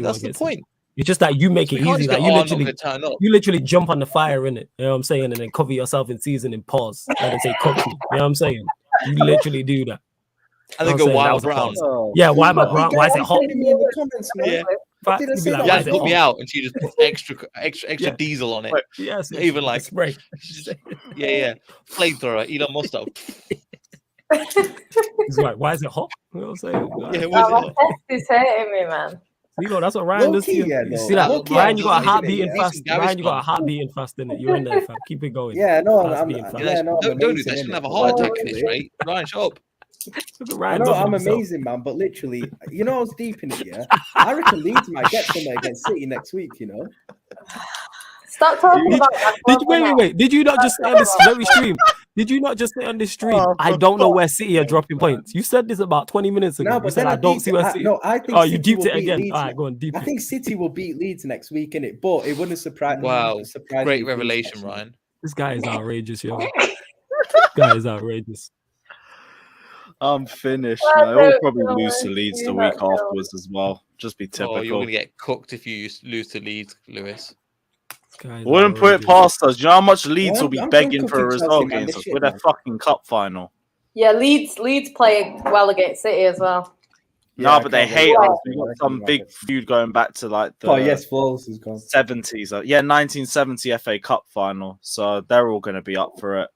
That's the point. It's just that you make it easy. Like you literally jump on the fire in it. You know what I'm saying? And then cover yourself in seasoning, pause, and then say cook me. You know what I'm saying? You literally do that. And then go wild brown. Yeah, why am I brown? Why is it hot? Yeah. Put me out, and she just put extra diesel on it. Yes, even like spray. Flamethrower. Elon Musk style. He's like, why is it hot? You know what I'm saying? Yeah, my chest is hurting me, man. That's what Ryan does. You see that? Ryan, you got a heart beating fast. Ryan, you got a heart beating fast in it. You're in there, fam. Keep it going. Yeah, no, don't do that. Shouldn't have a heart attack in this, right? Ryan, shut up. I know I'm amazing, man, but literally, I was deep in it, yeah. I reckon Leeds might get somewhere against City next week, Stop talking about that. Wait. Did you not just say on this very stream? Did you not just say on this stream? I don't know where City are dropping points. You said this about 20 minutes ago. No, but then I don't see where City. I think. You deeped it again. All right, go on, deep. I think City will beat Leeds next week, innit? But it wouldn't surprise. Wow, great revelation, Ryan. This guy is outrageous, yo. This guy is outrageous. I'm finished, man. We'll probably lose to Leeds the week afterwards as well. Just be typical. You're going to get cooked if you lose to Leeds, Lewis. Wouldn't put it past us. You know how much Leeds will be begging for a result against us with their fucking cup final. Yeah, Leeds play well against City as well. No, but they hate us. We've got some big feud going back to like the 70s. 1970 FA Cup final. So they're all going to be up for it.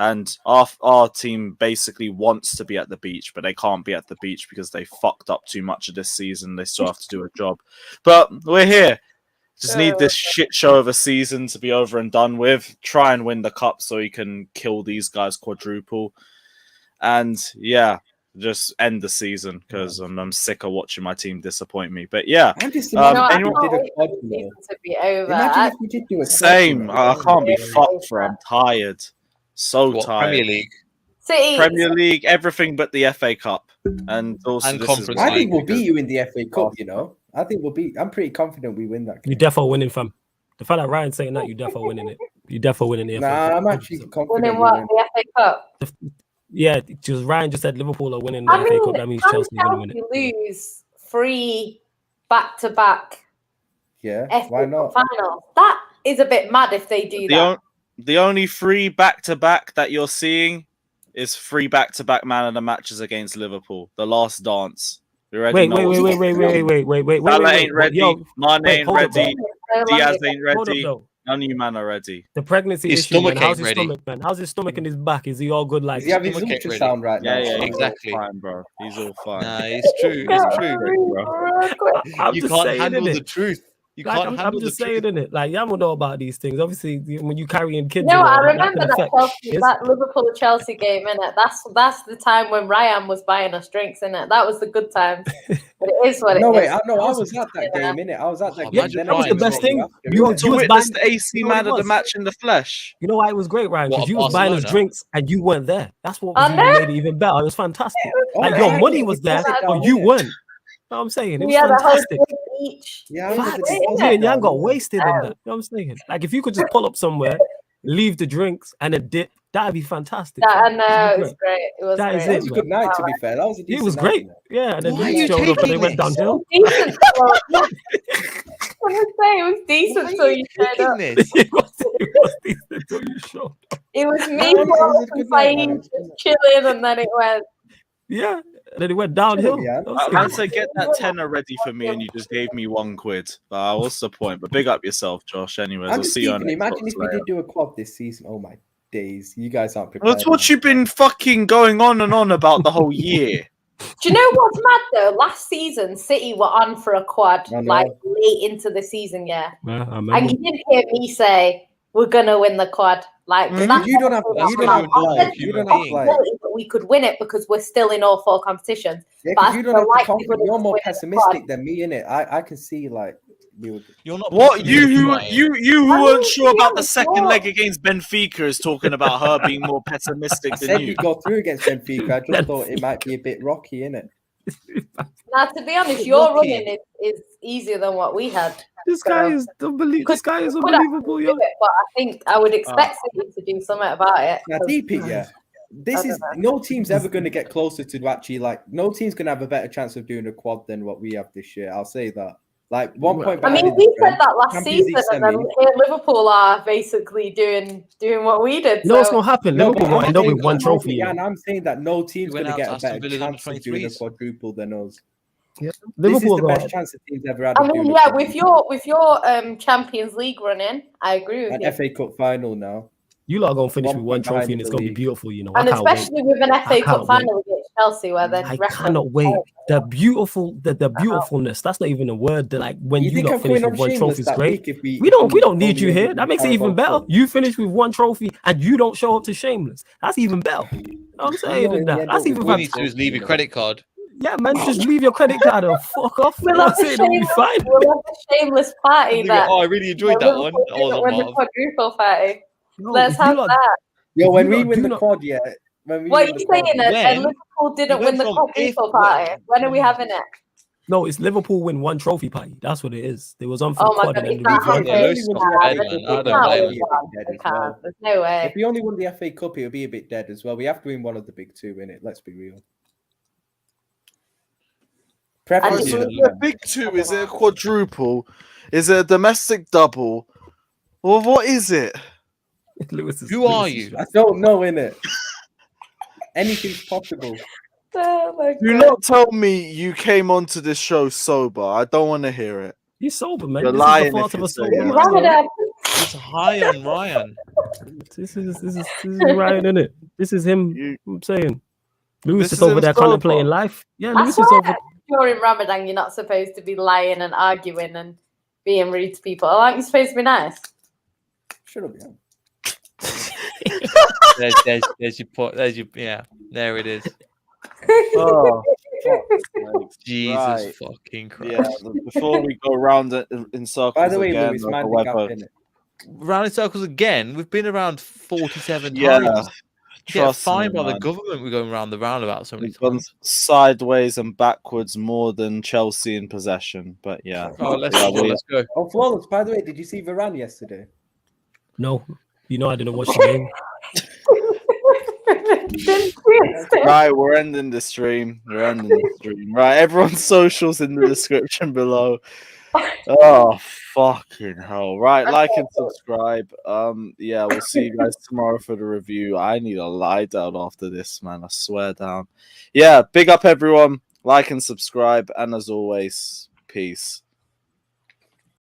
And our team basically wants to be at the beach, but they can't be at the beach because they fucked up too much of this season. They still have to do a job. But we're here. Just need this shit show of a season to be over and done with. Try and win the cup so you can kill these guys quadruple. And just end the season because I'm sick of watching my team disappoint me. But I'm just imagine to be over. Same. I can't be fucked for. I'm tired. Tired. Premier League. City. Premier League, everything but the FA Cup. And also Conference. I think we'll beat you in the FA Cup, I think I'm pretty confident we win that game. You definitely winning, fam. The fact that Ryan's saying that, you definitely winning it. You definitely winning the FA Cup. I'm actually confident. Winning what? The FA Cup? Yeah, because Ryan just said Liverpool are winning the FA Cup. That means Chelsea are going to win it. Lose 3 back-to-back why not? Finals. That is a bit mad if they do that. The only 3 back-to-back that you're seeing is 3 back-to-back man of the matches against Liverpool. The last dance. Wait. Salah ain't ready. Mane ain't ready. Diaz ain't ready. None of you man are ready. The pregnancy his issue, stomach man. How's his ready. stomach, man? How's his stomach and his back? Is he all good? Like, does he have his ultrasound right now? Yeah, exactly. He's all fine, bro. He's all fine. Nah, it's true. It's true. Bro. You can't handle the truth. You like, can't I'm just saying, innit? Like, y'all will know about these things. Obviously, when you carrying kids, No, I around, remember that Liverpool-Chelsea game, innit? That's the time when Ryan was buying us drinks, innit? That was the good times. But it is what it is. No, wait, I was at that game, innit? I was at that game. That was the best thing. You got to witness the AC man of the match in the flesh. You know why it was great, Ryan? Because you was buying us drinks and you weren't there. That's what made it even better. It was fantastic. Like, your money was there, but you weren't. You know what I'm saying? It was fantastic. Me and Jan got wasted in that. You know what I'm saying? Like, if you could just pull up somewhere, leave the drinks and a dip, that'd be fantastic. I know, it was great. It was that great. was a good night, to be fair. That was a decent It was great. night. Yeah, and then they showed up and they went downhill. Decent. It was decent till you showed up. It was decent till you showed up. It was me just chilling, and then it went. Yeah, and then it went downhill. I say get that tenner ready for me, and you just gave me £1. What's the point? But big up yourself, Josh. Anyways, I'll see you on. Imagine if we did do a quad this season. Oh my days, you guys aren't prepared. That's what you've been fucking going on and on about the whole year. Do you know what's mad though? Last season, City were on for a quad, like late into the season, and you didn't hear me say we're gonna win the quad. Like you don't have life. But we could win it because we're still in all 4 competitions. Yeah, because you don't have the confidence. You're more pessimistic than me, innit? I can see like you're not. What you who weren't sure about the second leg against Benfica is talking about her being more pessimistic than you. We got through against Benfica. I just thought it might be a bit rocky, innit? Now, to be honest, your running is easier than what we had. This guy is unbelievable. This guy is unbelievable, yo. But I think I would expect City to do something about it. Now, DP, this is no team's ever going to get closer to actually no team's going to have a better chance of doing a quad than what we have this year. I'll say that. Like 1 point. I mean, we said that last season, and then Liverpool are basically doing what we did. No, it's not happening. Liverpool will end up with 1 trophy. And I'm saying that no team's going to get a better chance of doing a quadruple than us. Yeah. Liverpool this is the best chance the team's ever had. I mean, with your Champions League running, I agree with you. An FA Cup final now. You lot are going to finish with 1 trophy and it's going to be beautiful, you know. And especially with an FA Cup final against Chelsea, where then I cannot wait. The beautifulness. That's not even a word. That, like, when you lot finish with 1 trophy is great. We don't need you here. That makes it even better. You finish with 1 trophy and you don't show up to Shameless. That's even better. You know what I'm saying? That's even better. All you need to do is leave your credit card. Yeah, man, just leave your credit card and fuck off. We'll have a Shameless party. I really enjoyed that one. When the quadruple party. Let's have that. Yo, when we win the quad, what are you saying? Liverpool didn't win the quadruple party. When are we having it? No, it's Liverpool win 1 trophy party. That's what it is. They was on for the quad. There's no way. If we only won the FA Cup, it would be a bit dead as well. We have to win one of the big 2 in it. Let's be real. So the big 2, is it a quadruple? Is it a domestic double? Well, what is it? Who are you? I don't know, innit? Anything's possible. Oh my God. Do not tell me you came onto this show sober. I don't want to hear it. You're sober, man. You're lying. It's high on Ryan. This is Ryan, isn't it? This is him. I'm saying, Lewis is over there contemplating life. Yeah, Lewis is over. During Ramadan, you're not supposed to be lying and arguing and being rude to people. Aren't you supposed to be nice? Should have been. There's your point. There it is. Oh, Jesus fucking Christ! Yeah, before we go round in circles. By the way, again, Lewis, round in circles again. We've been around 47 times. Get fined by the government. We're going round the roundabout so many times. Sideways and backwards more than Chelsea in possession. But yeah. Oh, let's go. Oh, Flawless, by the way, did you see Varane yesterday? No. You know I didn't watch the game. Right, we're ending the stream. Right, everyone's socials in the description below. Oh, fucking hell. Right, like and subscribe. Yeah, we'll see you guys tomorrow for the review. I need a lie down after this, man. I swear down. Yeah, big up everyone. Like and subscribe. And as always, peace.